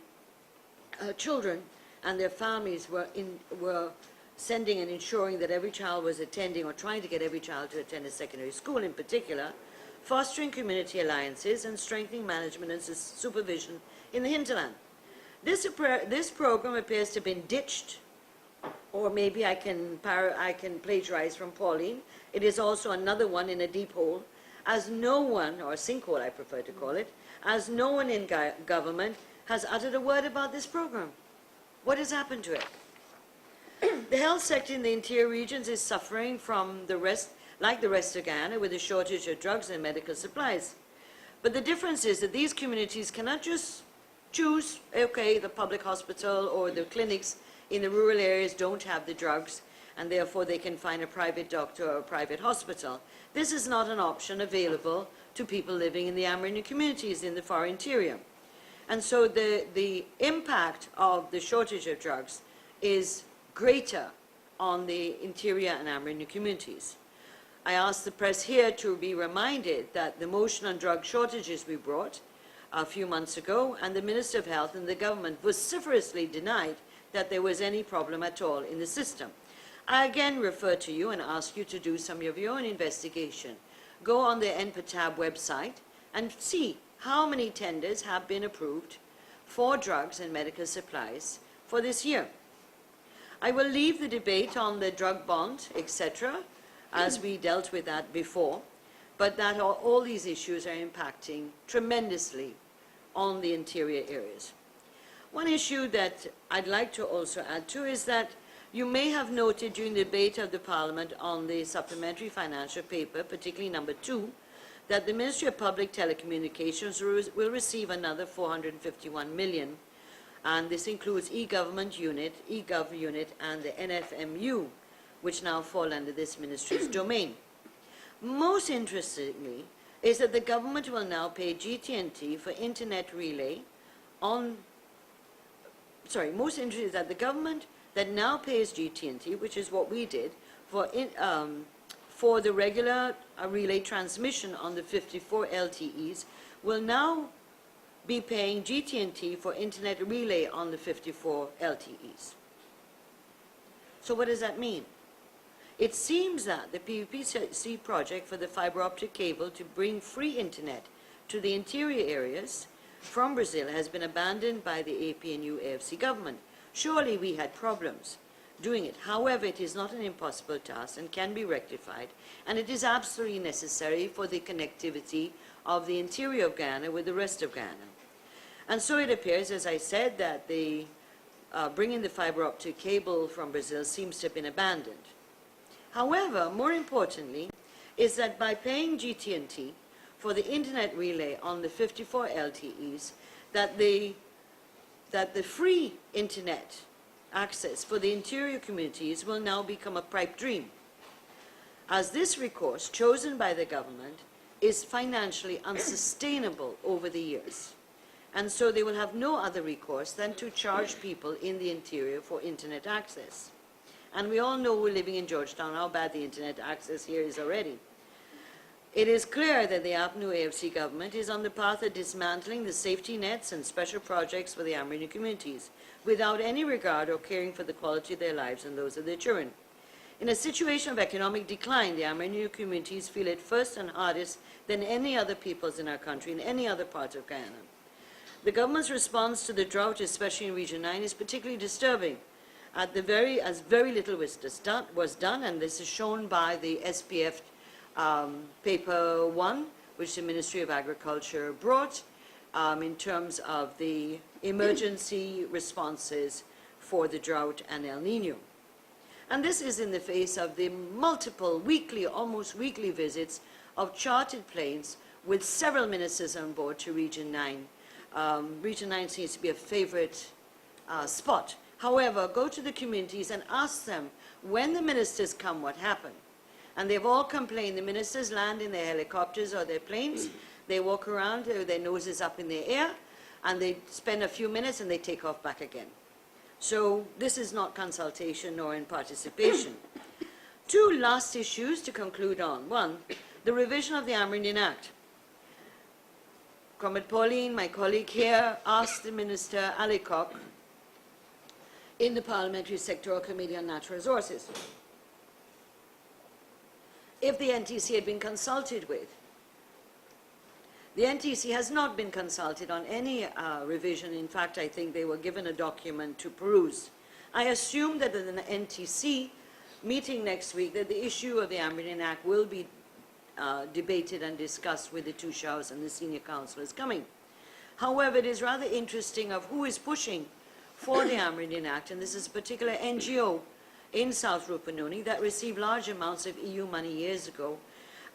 [SPEAKER 1] children and their families were sending and ensuring that every child was attending, or trying to get every child to attend a secondary school in particular, fostering community alliances, and strengthening management and supervision in the hinterland. This program appears to have been ditched, or maybe I can plagiarize from Pauline. It is also another one in a deep hole, as no one, or sinkhole I prefer to call it, as no one in government has uttered a word about this program. What has happened to it? The health sector in the interior regions is suffering from like the rest of Guyana, with a shortage of drugs and medical supplies. But the difference is that these communities cannot just choose, okay, the public hospital or the clinics in the rural areas don't have the drugs, and therefore they can find a private doctor or a private hospital. This is not an option available to people living in the Amerindian communities in the far interior. And so the impact of the shortage of drugs is greater on the interior and Amerindian communities. I ask the press here to be reminded that the motion on drug shortages we brought a few months ago, and the Minister of Health and the government vociferously denied that there was any problem at all in the system. I again refer to you and ask you to do some of your own investigation. Go on the NPTAB website and see how many tenders have been approved for drugs and medical supplies for this year. I will leave the debate on the drug bond, etc., as we dealt with that before, but that all these issues are impacting tremendously on the interior areas. One issue that I'd like to also add to is that you may have noted during the debate of the Parliament on the supplementary financial paper, particularly number 2, that the Ministry of Public Telecommunications will receive another 451 million, and this includes e-government unit, e-gov unit, and the NFMU, which now fall under this ministry's domain. Most interestingly is that the government will now pay GT&T for internet relay most interesting is that the government that now pays GT&T, which is what we did, for the regular relay transmission on the 54 LTEs, will now be paying GT&T for internet relay on the 54 LTEs. So what does that mean? It seems that the PPP project for the fiber optic cable to bring free internet to the interior areas from Brazil has been abandoned by the APNU AFC government. Surely we had problems doing it. However, it is not an impossible task and can be rectified, and it is absolutely necessary for the connectivity of the interior of Guyana with the rest of Guyana. And so it appears, as I said, that the bringing the fiber optic cable from Brazil seems to have been abandoned. However, more importantly, is that by paying GT&T for the internet relay on the 54 LTEs, that the free internet access for the interior communities will now become a pipe dream, as this recourse chosen by the government is financially unsustainable over the years. And so they will have no other recourse than to charge people in the interior for internet access. And we all know, we're living in Georgetown, how bad the internet access here is already. It is clear that the APNU AFC government is on the path of dismantling the safety nets and special projects for the Amerindian communities, without any regard or caring for the quality of their lives and those of their children. In a situation of economic decline, the Amerindian communities feel it first and hardest than any other peoples in our country, in any other part of Guyana. The government's response to the drought, especially in Region 9, is particularly disturbing, as very little was done, and this is shown by the SPF paper 1, which the Ministry of Agriculture brought, in terms of the emergency responses for the drought and El Nino. And this is in the face of the multiple weekly, almost weekly visits of chartered planes with several ministers on board to Region 9. Region 9 seems to be a favorite spot. However, go to the communities and ask them, when the ministers come, what happened? And they've all complained. The ministers land in their helicopters or their planes. They walk around with their noses up in the air, and they spend a few minutes and they take off back again. So this is not consultation nor in participation. Two last issues to conclude on. One, the revision of the Amerindian Act. Comrade Pauline, my colleague here, asked the Minister Alikok in the Parliamentary Sectoral Committee on Natural Resources if the NTC had been consulted with. The NTC has not been consulted on any revision. In fact, I think they were given a document to peruse. I assume that in the NTC meeting next week that the issue of the Amerindian Act will be debated and discussed with the two Shaws and the senior councillors coming. However, it is rather interesting of who is pushing for the Amerindian Act, and this is a particular NGO in South Rupununi that received large amounts of EU money years ago,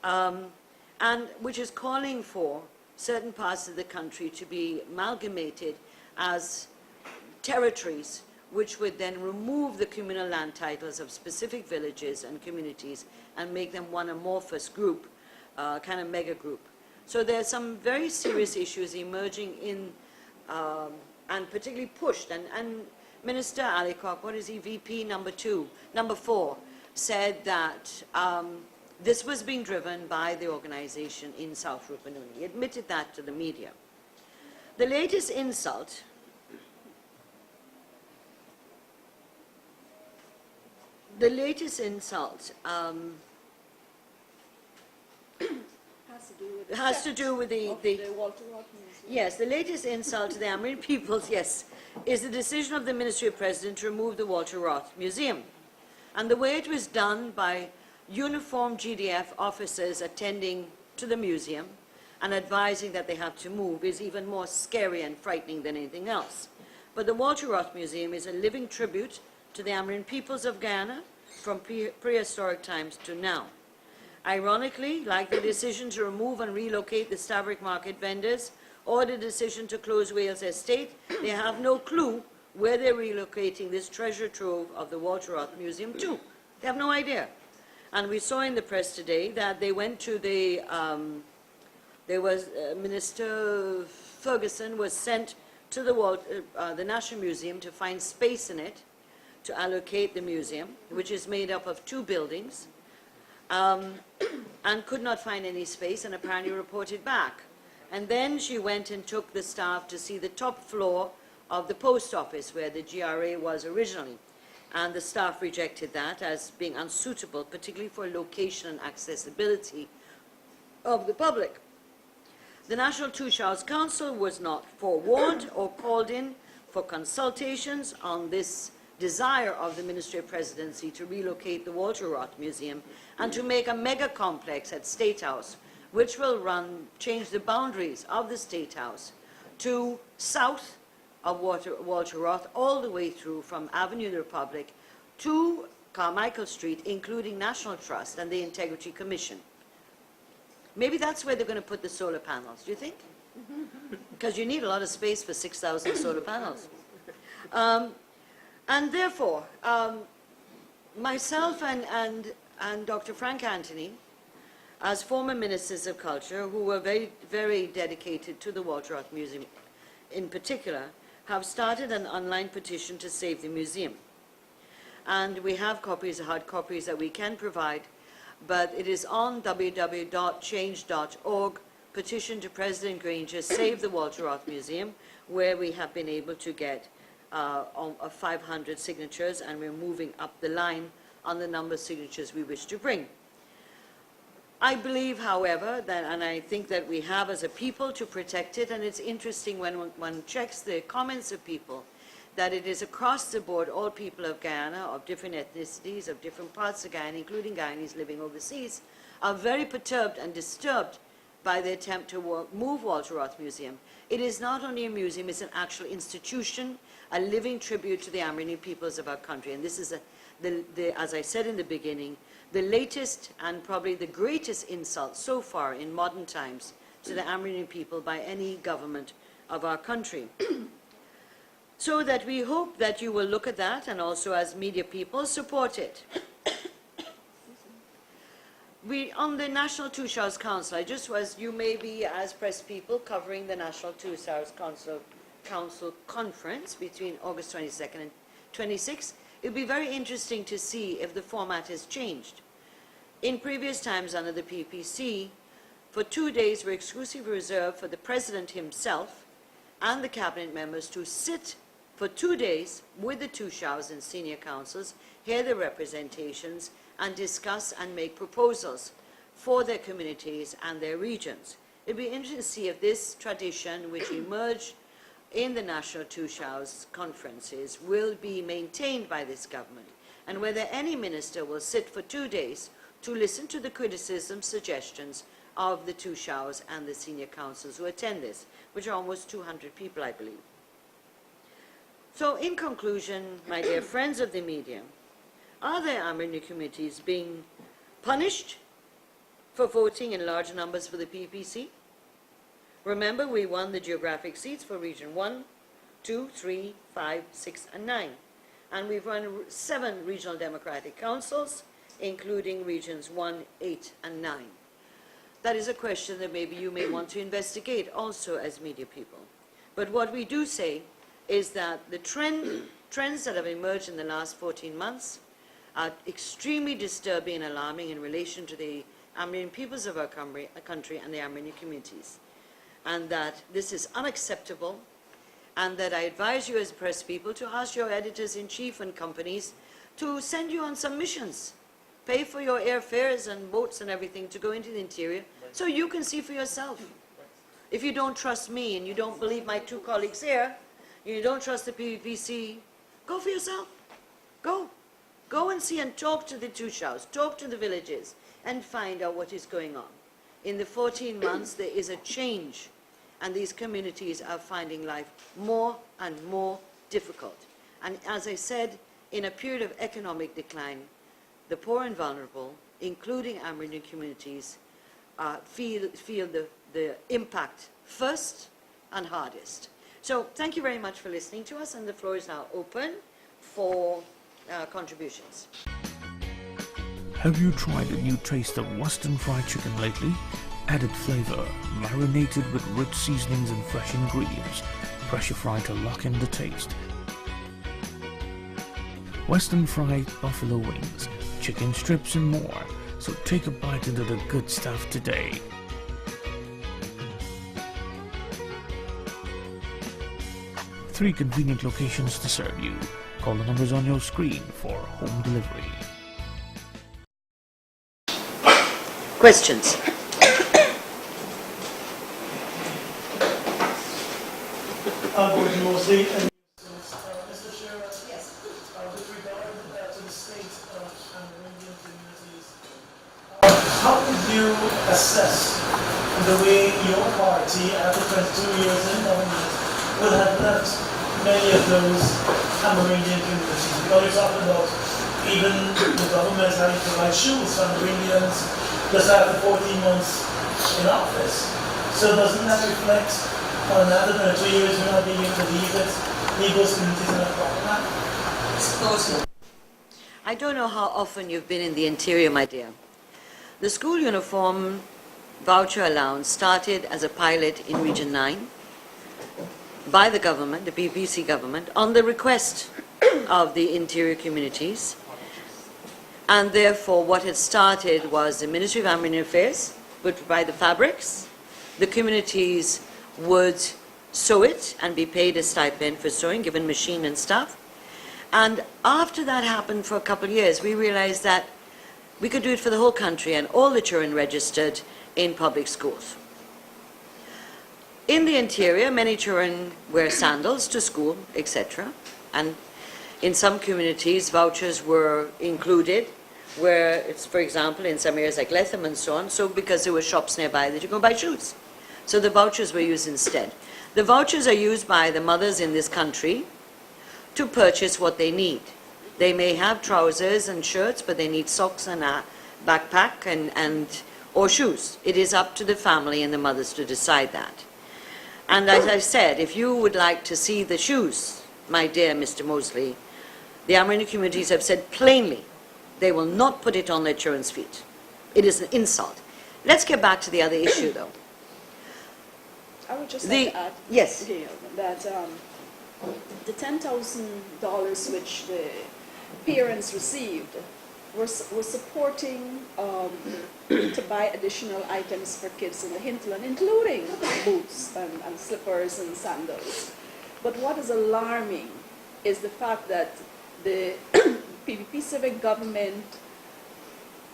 [SPEAKER 1] and which is calling for certain parts of the country to be amalgamated as territories, which would then remove the communal land titles of specific villages and communities and make them one amorphous group, kind of mega group. So there are some very serious issues emerging in, and particularly pushed, and Minister Alikok, what is he, VP number 4, said that this was being driven by the organization in South Rupununi. He admitted that to the media. The latest insult has to do with the
[SPEAKER 3] Walter Rock Museum.
[SPEAKER 1] Yes, the latest insult to the Amerindian peoples, yes, is the decision of the Ministry of President to remove the Walter Roth Museum. And the way it was done by uniformed GDF officers attending to the museum and advising that they have to move is even more scary and frightening than anything else. But the Walter Roth Museum is a living tribute to the Amerindian peoples of Guyana from prehistoric times to now. Ironically, like the decision to remove and relocate the Stavrik market vendors or the decision to close Wales Estate, they have no clue where they're relocating this treasure trove of the Walter Roth Museum to. They have no idea. And we saw in the press today that they went to the, Minister Ferguson was sent to the National Museum to find space in it to allocate the museum, which is made up of 2 buildings, and could not find any space and apparently reported back. And then she went and took the staff to see the top floor of the post office where the GRA was originally. And the staff rejected that as being unsuitable, particularly for location and accessibility of the public. The National Two Shaws Council was not forewarned or called in for consultations on this desire of the Ministry of Presidency to relocate the Walter Roth Museum and to make a mega complex at State House, which will change the boundaries of the State House to south of Walter Roth, all the way through from Avenue of the Republic to Carmichael Street, including National Trust and the Integrity Commission. Maybe that's where they're going to put the solar panels, do you think? Because you need a lot of space for 6,000 solar panels. And therefore, myself and Dr. Frank Anthony, as former Ministers of Culture, who were very, very dedicated to the Walter Roth Museum in particular, have started an online petition to save the museum. And we have copies, hard copies that we can provide, but it is on www.change.org, petition to President Granger, Save the Walter Roth Museum, where we have been able to get 500 signatures, and we're moving up the line on the number of signatures we wish to bring. I believe, however, that, and I think that we have as a people to protect it, and it's interesting when one checks the comments of people, that it is across the board, all people of Guyana, of different ethnicities, of different parts of Guyana, including Guyanese living overseas, are very perturbed and disturbed by the attempt to move Walter Roth Museum. It is not only a museum, it's an actual institution, a living tribute to the Amerindian peoples of our country. And this is, as I said in the beginning, the latest and probably the greatest insult so far in modern times to the Amerindian people by any government of our country. So that we hope that you will look at that and also as media people support it. On the National Two Shaws Council, you may be as press people covering the National Two Shaws Council Council conference between August 22nd and 26th, it would be very interesting to see if the format has changed. In previous times under the PPC, for 2 days were exclusively reserved for the President himself and the Cabinet members to sit for 2 days with the Tushars and senior councils, hear their representations, and discuss and make proposals for their communities and their regions. It would be interesting to see if this tradition, which emerged in the National Tushars conferences, will be maintained by this government, and whether any minister will sit for 2 days to listen to the criticisms, suggestions of the Tushars and the senior councils who attend this, which are almost 200 people, I believe. So in conclusion, my dear friends of the media, are there Amerindian communities being punished for voting in large numbers for the PPC? Remember, we won the geographic seats for Region 1, 2, 3, 5, 6, and 9. And we've run 7 regional democratic councils, including Regions 1, 8, and 9. That is a question that maybe you may want to investigate also as media people. But what we do say is that the trends that have emerged in the last 14 months are extremely disturbing and alarming in relation to the Amerindian peoples of our country and the Amerindian communities. And that this is unacceptable, and that I advise you as press people to ask your editors-in-chief and companies to send you on some missions. Pay for your airfares and boats and everything to go into the interior so you can see for yourself. If you don't trust me and you don't believe my 2 colleagues here, you don't trust the PPC, go for yourself. Go. Go and see and talk to the Tushars, talk to the villages, and find out what is going on. In the 14 months, there is a change, and these communities are finding life more and more difficult. And as I said, in a period of economic decline, the poor and vulnerable, including Amerindian communities, feel the impact first and hardest. So thank you very much for listening to us, and the floor is now open for contributions.
[SPEAKER 5] Have you tried a new taste of Western fried chicken lately? Added flavor, marinated with rich seasonings and fresh ingredients, pressure fried to lock in the taste. Western fried buffalo wings, chicken strips and more. So take a bite into the good stuff today. Three convenient locations to serve you. Call the numbers on your screen for home delivery.
[SPEAKER 1] Questions?
[SPEAKER 6] Gordon Mosley, and Mr. Chair, with regard to the state of Amerindian communities, how would you assess the way your party, after 22 years in government, will have left many of those Amerindian communities? Because you're talking about even the government having to provide shoes for Amerindians just after 14 months in office. So doesn't that reflect on another 22 years we're not being able to leave those communities in a proper manner?
[SPEAKER 1] I don't know how often you've been in the interior, my dear. The school uniform voucher allowance started as a pilot in Region 9 by the government, the PPC government, on the request of the interior communities. And therefore, what had started was the Ministry of Amerindian Affairs would provide the fabrics, the communities would sew it and be paid a stipend for sewing, given machine and stuff. And after that happened for a couple of years, we realized that we could do it for the whole country, and all the children registered in public schools. In the interior, many children wear sandals to school, etc. And in some communities, vouchers were included, where it's, for example, in some areas like Letham and so on, so because there were shops nearby that you could buy shoes. So the vouchers were used instead. The vouchers are used by the mothers in this country to purchase what they need. They may have trousers and shirts, but they need socks and a backpack or shoes. It is up to the family and the mothers to decide that. And as I said, if you would like to see the shoes, my dear Mr. Mosley, the Amerindian communities have said plainly they will not put it on their children's feet. It is an insult. Let's get back to the other issue, though.
[SPEAKER 3] I would just
[SPEAKER 1] The-
[SPEAKER 3] like to add,
[SPEAKER 1] yes.
[SPEAKER 3] Gail, that the $10,000 which the parents received were supporting to buy additional items for kids in the hinterland, including boots and slippers and sandals. But what is alarming is the fact that the PPP civic government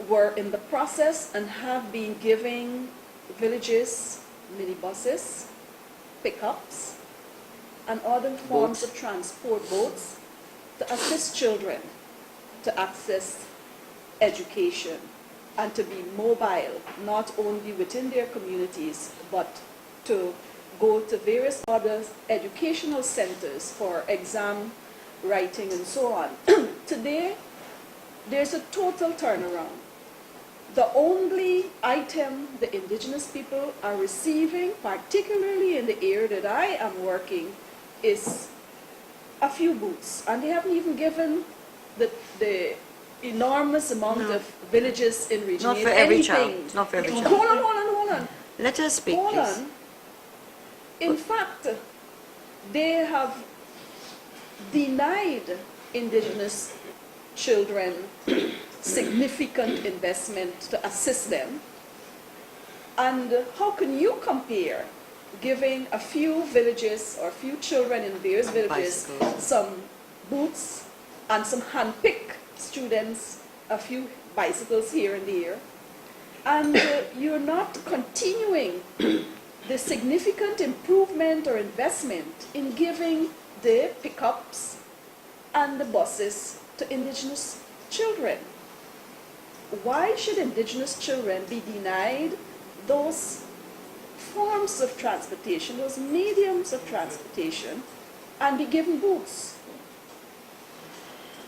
[SPEAKER 3] were in the process and have been giving villages minibuses, pickups, and other forms of transport, boats, to assist children to access education and to be mobile, not only within their communities, but to go to various other educational centers for exam writing and so on. Today, there's a total turnaround. The only item the indigenous people are receiving, particularly in the area that I am working, is a few boots. And they haven't even given the enormous amount of villages in region.
[SPEAKER 1] Not for every child. Not for every child.
[SPEAKER 3] Hold on.
[SPEAKER 1] Let us speak,
[SPEAKER 3] Hold
[SPEAKER 1] please.
[SPEAKER 3] on. In fact, they have denied indigenous children significant investment to assist them. And how can you compare giving a few villages or a few children in various villages
[SPEAKER 1] Bicycles.
[SPEAKER 3] some boots and some hand-picked students, a few bicycles here and there, and you're not continuing the significant improvement or investment in giving the pickups and the buses to indigenous children? Why should indigenous children be denied those forms of transportation, those mediums of transportation, and be given boots?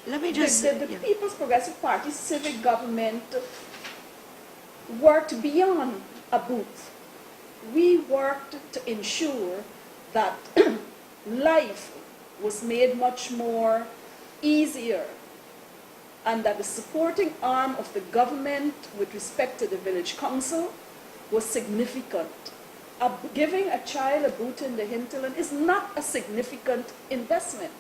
[SPEAKER 1] Let me just...
[SPEAKER 3] The
[SPEAKER 1] yeah.
[SPEAKER 3] People's Progressive Party civic government worked beyond a booth. We worked to ensure that life was made much more easier, and that the supporting arm of the government with respect to the village council was significant. Giving a child a boot in the hinterland is not a significant investment.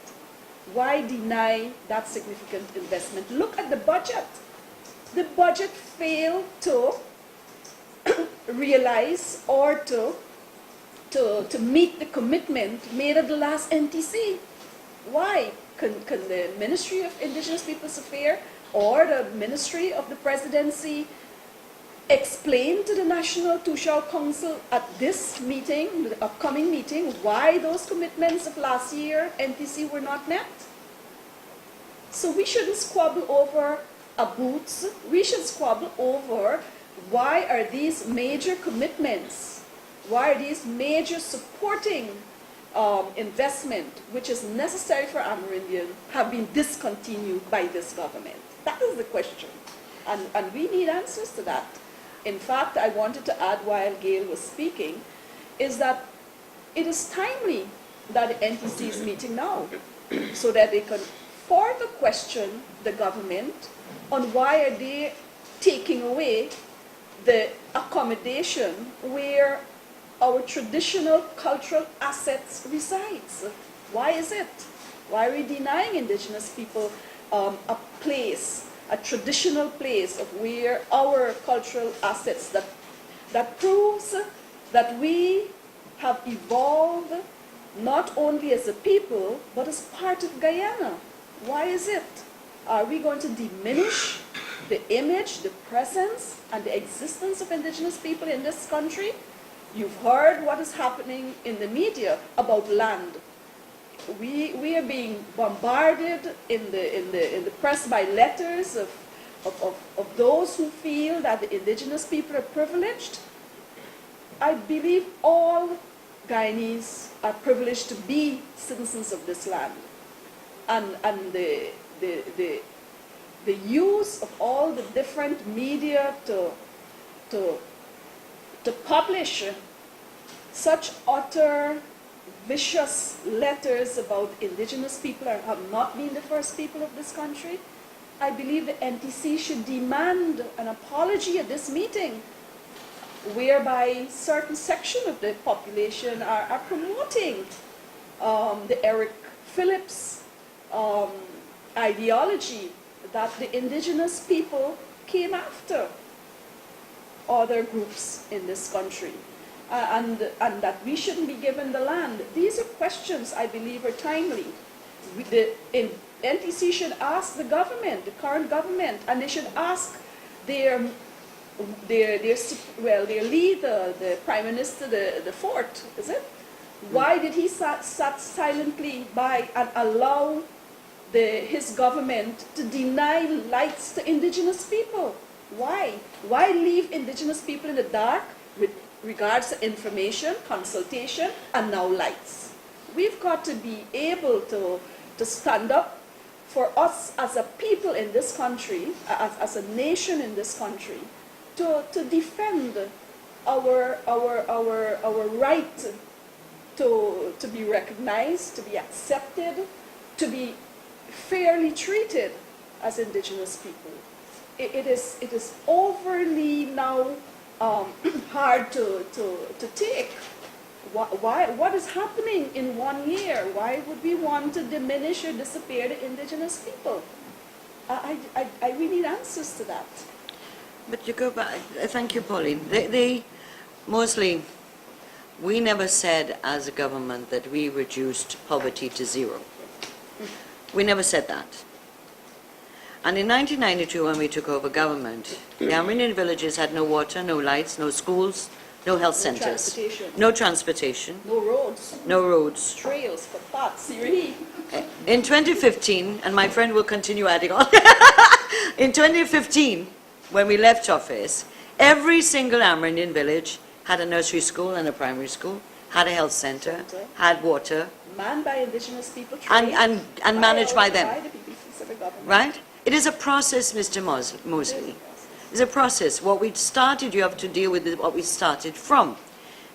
[SPEAKER 3] Why deny that significant investment? Look at the budget. The budget failed to realize or to meet the commitment made at the last NTC. Why? Can the Ministry of Indigenous Peoples Affairs or the Ministry of the Presidency explain to the National Tushal Council at this meeting, the upcoming meeting, why those commitments of last year, NTC, were not met? So we shouldn't squabble over boots. We should squabble over why are these major commitments, why are these major supporting investment, which is necessary for Amerindian, have been discontinued by this government? That is the question. And we need answers to that. In fact, I wanted to add while Gail was speaking, is that it is timely that the NTC is meeting now, so that they can further question the government on why are they taking away the accommodation where our traditional cultural assets resides. Why is it? Why are we denying indigenous people a place, a traditional place of where our cultural assets that proves that we have evolved not only as a people, but as part of Guyana? Why is it? Are we going to diminish the image, the presence, and the existence of indigenous people in this country? You've heard what is happening in the media about land. We are being bombarded in the press by letters of those who feel that the indigenous people are privileged. I believe all Guyanese are privileged to be citizens of this land. And the use of all the different media to publish such utter vicious letters about indigenous people have not been the first people of this country. I believe the NTC should demand an apology at this meeting. whereby certain section of the population are promoting the Eric Phillips ideology that the indigenous people came after other groups in this country, and that we shouldn't be given the land. These are questions I believe are timely. NTC should ask the government, the current government, and they should ask their leader, the Prime Minister, the fourth, is it? Why did he sat silently by and allow his government to deny lights to indigenous people? Why? Why leave indigenous people in the dark with regards to information, consultation, and now lights? We've got to be able to stand up for us as a people in this country, as a nation in this country, to defend our right to be recognized, to be accepted, to be fairly treated as indigenous people. It is overly now hard to take. What is happening in 1 year? Why would we want to diminish or disappear the indigenous people? I really need answers to that.
[SPEAKER 1] But you go back, thank you, Pauline. Mostly, we never said as a government that we reduced poverty to zero. We never said that. And in 1992, when we took over government, the Amerindian villages had no water, no lights, no schools, no health centers, no transportation,
[SPEAKER 3] No roads,
[SPEAKER 1] no roads.
[SPEAKER 3] trails, footpaths, really.
[SPEAKER 1] In 2015, and my friend will continue adding on, in 2015, when we left office, every single Amerindian village had a nursery school and a primary school, had a health center, had water,
[SPEAKER 3] Manned by indigenous people,
[SPEAKER 1] and managed by them,
[SPEAKER 3] By the PPP of the government.
[SPEAKER 1] right? It is a process, Mr. Mosley. It's a process. What we started, you have to deal with what we started from.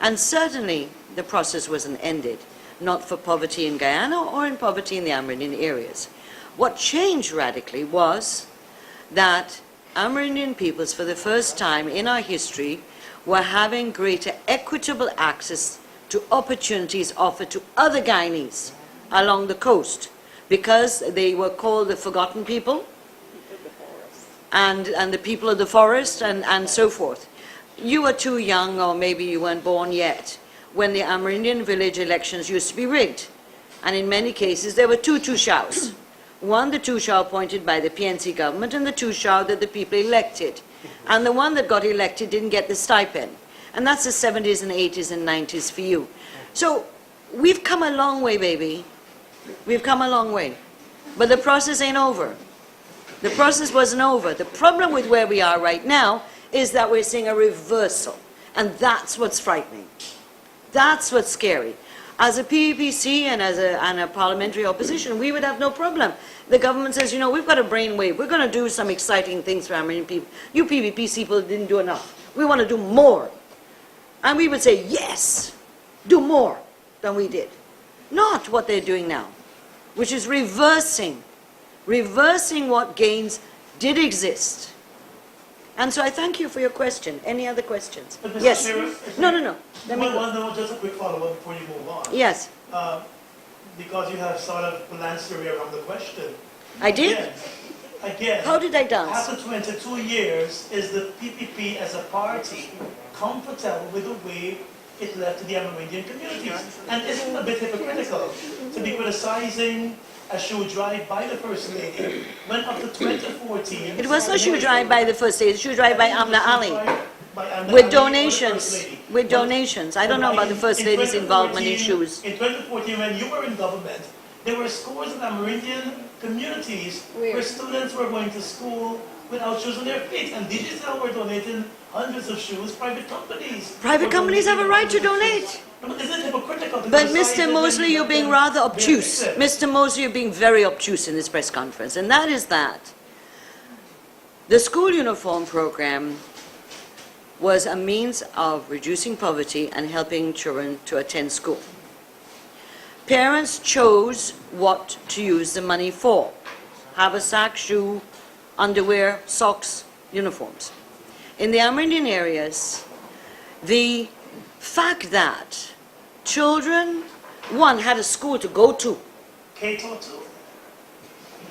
[SPEAKER 1] And certainly, the process wasn't ended, not for poverty in Guyana or in poverty in the Amerindian areas. What changed radically was that Amerindian peoples, for the first time in our history, were having greater equitable access to opportunities offered to other Guyanese along the coast, because they were called the forgotten people, and the people of the forest, and so forth. You were too young, or maybe you weren't born yet, when the Amerindian village elections used to be rigged. And in many cases, there were two Tushao. One, the Tushao appointed by the PNC government, and the Tushao that the people elected. And the one that got elected didn't get the stipend. And that's the 70s and 80s and 90s for you. So we've come a long way, baby. We've come a long way. But the process ain't over. The process wasn't over. The problem with where we are right now is that we're seeing a reversal. And that's what's frightening. That's what's scary. As a PPC and as a parliamentary opposition, we would have no problem. The government says, you know, we've got a brainwave. We're going to do some exciting things for Amerindian people. You PPP people didn't do enough. We want to do more. And we would say, yes, do more than we did. Not what they're doing now, which is reversing what gains did exist. And so I thank you for your question. Any other questions? Yes. No.
[SPEAKER 6] No, just a quick follow-up before you move on.
[SPEAKER 1] Yes.
[SPEAKER 6] Because you have sort of glanced your way around the question.
[SPEAKER 1] I did?
[SPEAKER 6] Again.
[SPEAKER 1] How did I dance?
[SPEAKER 6] After 22 years, is the PPP as a party comfortable with the way it left to the Amerindian communities? And isn't it a bit hypocritical to be criticizing a shoe drive by the First Lady when up to 2014...
[SPEAKER 1] It was not shoe drive by the First Lady, shoe drive by Amna Ali. With donations. With donations. I don't know about the First Lady's involvement in shoes.
[SPEAKER 6] In 2014, when you were in government, there were scores of Amerindian communities where students were going to school without shoes on their feet. And DGCL were donating hundreds of shoes, private companies.
[SPEAKER 1] Private companies have a right to donate.
[SPEAKER 6] But isn't it hypocritical?
[SPEAKER 1] But Mr. Mosley, you're being rather obtuse. Mr. Mosley, you're being very obtuse in this press conference. And that is that the school uniform program was a means of reducing poverty and helping children to attend school. Parents chose what to use the money for. Haversack, shoe, underwear, socks, uniforms. In the Amerindian areas, the fact that children, one, had a school to go to.
[SPEAKER 6] Cato too.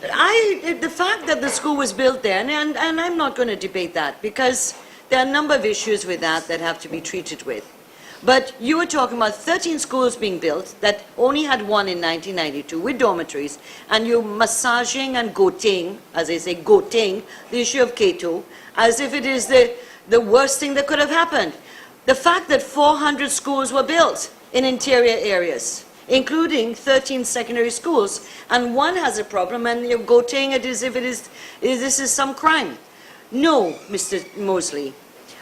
[SPEAKER 1] The fact that the school was built there, and I'm not going to debate that because there are a number of issues with that that have to be treated with. But you were talking about 13 schools being built that only had one in 1992 with dormitories, and you're massaging and goating, as they say, goating, the issue of Cato, as if it is the worst thing that could have happened. The fact that 400 schools were built in interior areas, including 13 secondary schools, and one has a problem, and you're goating it as if this is some crime. No, Mr. Mosley.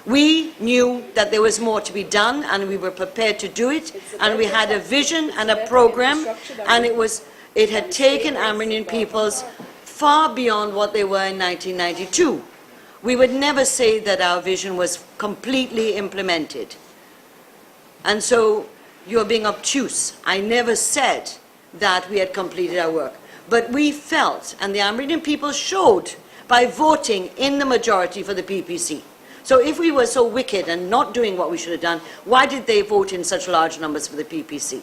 [SPEAKER 1] We knew that there was more to be done, and we were prepared to do it, and we had a vision and a program, and it had taken Amerindian peoples far beyond what they were in 1992. We would never say that our vision was completely implemented. And so you're being obtuse. I never said that we had completed our work. But we felt, and the Amerindian people showed, by voting in the majority for the PPC. So if we were so wicked and not doing what we should have done, why did they vote in such large numbers for the PPC?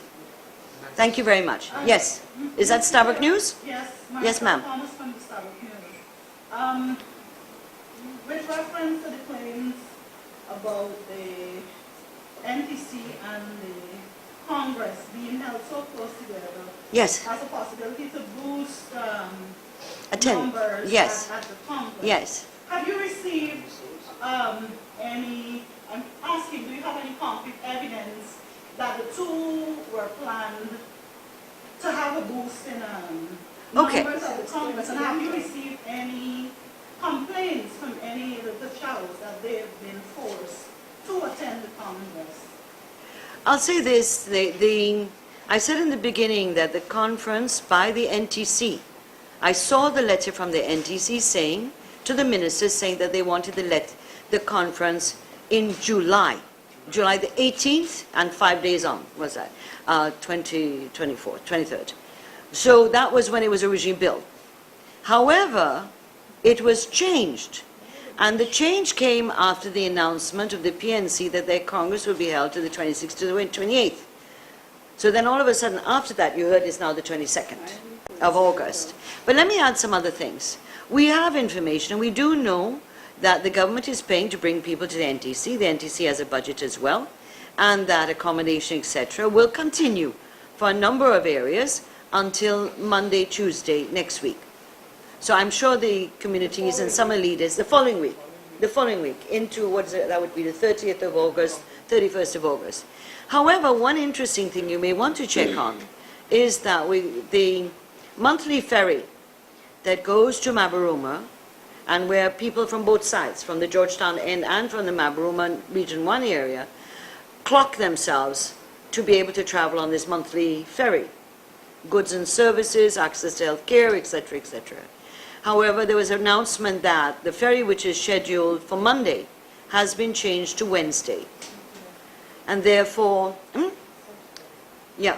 [SPEAKER 1] Thank you very much. Yes. Is that Starbuck News?
[SPEAKER 7] Yes.
[SPEAKER 1] Yes, ma'am.
[SPEAKER 7] Thomas from the Starbuck News. With reference to the claims about the NTC and the Congress being held so close together,
[SPEAKER 1] Yes.
[SPEAKER 7] as a possibility to boost
[SPEAKER 1] Attend.
[SPEAKER 7] numbers
[SPEAKER 1] Yes.
[SPEAKER 7] at the Congress.
[SPEAKER 1] Yes.
[SPEAKER 7] Have you received any, I'm asking, do you have any concrete evidence that the two were planned to have a boost in
[SPEAKER 1] Okay.
[SPEAKER 7] numbers at the Congress? And have you received any complaints from any of the child that they have been forced to attend the Congress?
[SPEAKER 1] I'll say this, I said in the beginning that the conference by the NTC, I saw the letter from the NTC saying, to the ministers saying that they wanted the conference in July the 18th and 5 days on, was that, 23rd. So that was when it was originally built. However, it was changed. And the change came after the announcement of the PNC that their Congress would be held to the 26th to the 28th. So then all of a sudden after that you heard it's now the 22nd of August. But let me add some other things. We have information, and we do know that the government is paying to bring people to the NTC. The NTC has a budget as well, and that accommodation, etc., will continue for a number of areas until Monday, Tuesday next week. So I'm sure the communities and summer leaders, the following week, into that would be the 30th of August, 31st of August. However, one interesting thing you may want to check on is that the monthly ferry that goes to Mabaruma, and where people from both sides, from the Georgetown end and from the Mabaruma Region 1 area, clock themselves to be able to travel on this monthly ferry. Goods and services, access to health care, etc., etc. However, there was an announcement that the ferry, which is scheduled for Monday, has been changed to Wednesday. And therefore,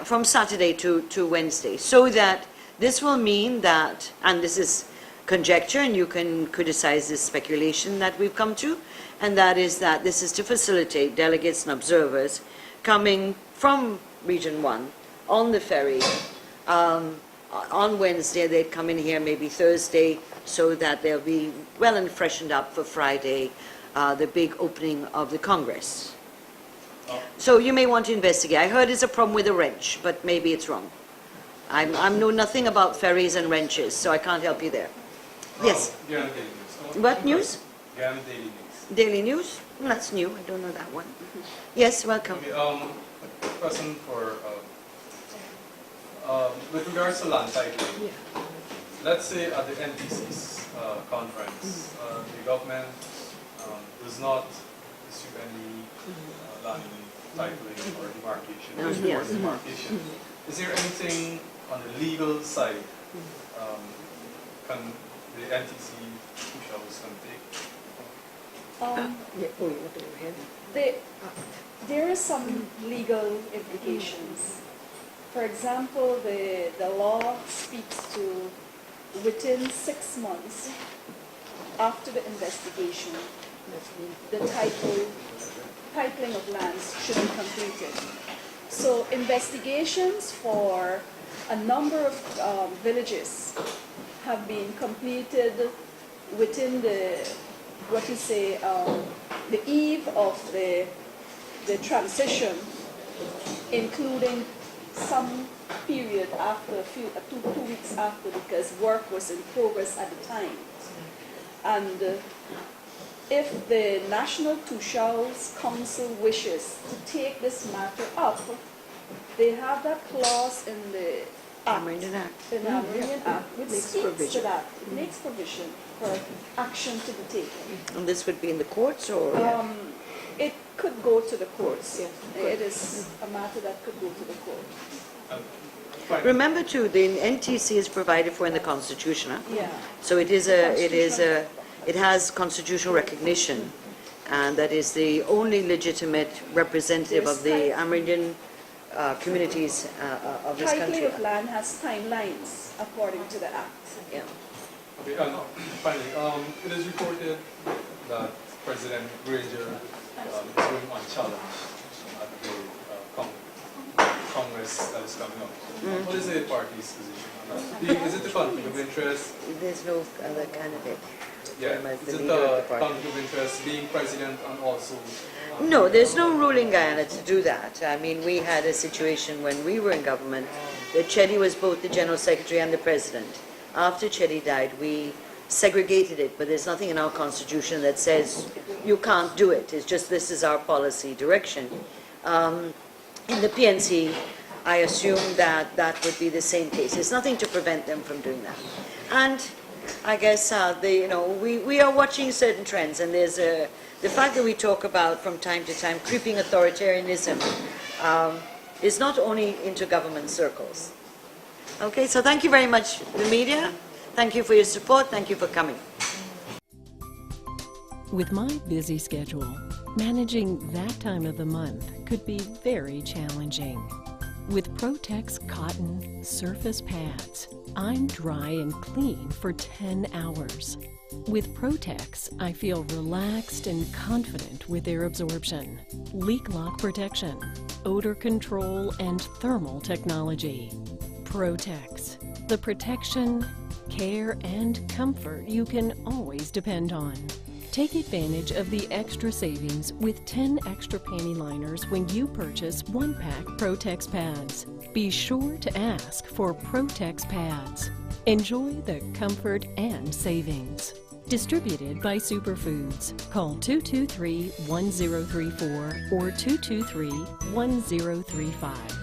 [SPEAKER 1] from Saturday to Wednesday. So that this will mean that, and this is conjecture, and you can criticize this speculation that we've come to, and that is that this is to facilitate delegates and observers coming from Region 1 on the ferry. On Wednesday, they'd come in here maybe Thursday, so that they'll be well and freshened up for Friday, the big opening of the Congress. So you may want to investigate. I heard it's a problem with a wrench, but maybe it's wrong. I know nothing about ferries and wrenches, so I can't help you there. Yes?
[SPEAKER 8] Guyana Daily News.
[SPEAKER 1] What news?
[SPEAKER 8] Guyana Daily News.
[SPEAKER 1] Daily News? That's new. I don't know that one. Yes, welcome.
[SPEAKER 8] Okay, question for, with regards to land titling, let's say at the NTC's conference, the government does not issue any land titling or demarcation,
[SPEAKER 1] Yes.
[SPEAKER 8] demarcation. Is there anything on the legal side can the NTC officials can take?
[SPEAKER 3] There are some legal implications. For example, the law speaks to within 6 months after the investigation, the title titling of lands should be completed. So investigations for a number of villages have been completed within the eve of the transition, including some period after, two weeks after, because work was in progress at the time. And if the National Tushals Council wishes to take this matter up, they have that clause in the
[SPEAKER 1] Amendment Act.
[SPEAKER 3] in the Amendment Act, which speaks to that. It makes provision for action to be taken.
[SPEAKER 1] And this would be in the courts or?
[SPEAKER 3] It could go to the courts. It is a matter that could go to the court.
[SPEAKER 8] Fine.
[SPEAKER 1] Remember too, the NTC is provided for in the Constitution. Huh?
[SPEAKER 3] Yeah.
[SPEAKER 1] So it has constitutional recognition, and that is the only legitimate representative of the Amerindian communities of this country.
[SPEAKER 3] Titling of land has timelines according to the Act.
[SPEAKER 1] Yeah.
[SPEAKER 8] Okay, and finally, it is reported that President Granger is going unchallenged at the Congress that is coming up. What is the party's position on that? Is it a conflict of interest?
[SPEAKER 1] There's no other candidate.
[SPEAKER 8] Yeah,
[SPEAKER 1] As the
[SPEAKER 8] is it
[SPEAKER 1] leader of
[SPEAKER 8] a
[SPEAKER 1] the party.
[SPEAKER 8] conflict of interest being president and also?
[SPEAKER 1] No, there's no rule in Guyana to do that. I mean, we had a situation when we were in government that Chedi was both the General Secretary and the President. After Chedi died, we segregated it, but there's nothing in our Constitution that says you can't do it. It's just this is our policy direction. In the PNC, I assume that that would be the same case. There's nothing to prevent them from doing that. And I guess we are watching certain trends, and there's the fact that we talk about from time to time creeping authoritarianism is not only into government circles. Okay, so thank you very much, the media. Thank you for your support. Thank you for coming.
[SPEAKER 9] With my busy schedule, managing that time of the month could be very challenging. With Protex cotton surface pads, I'm dry and clean for 10 hours. With Protex, I feel relaxed and confident with their absorption, leak lock protection, odor control, and thermal technology. Protex, the protection, care, and comfort you can always depend on. Take advantage of the extra savings with 10 extra panty liners when you purchase 1-pack Protex pads. Be sure to ask for Protex pads. Enjoy the comfort and savings. Distributed by Superfoods. Call 223-1034 or 223-1035.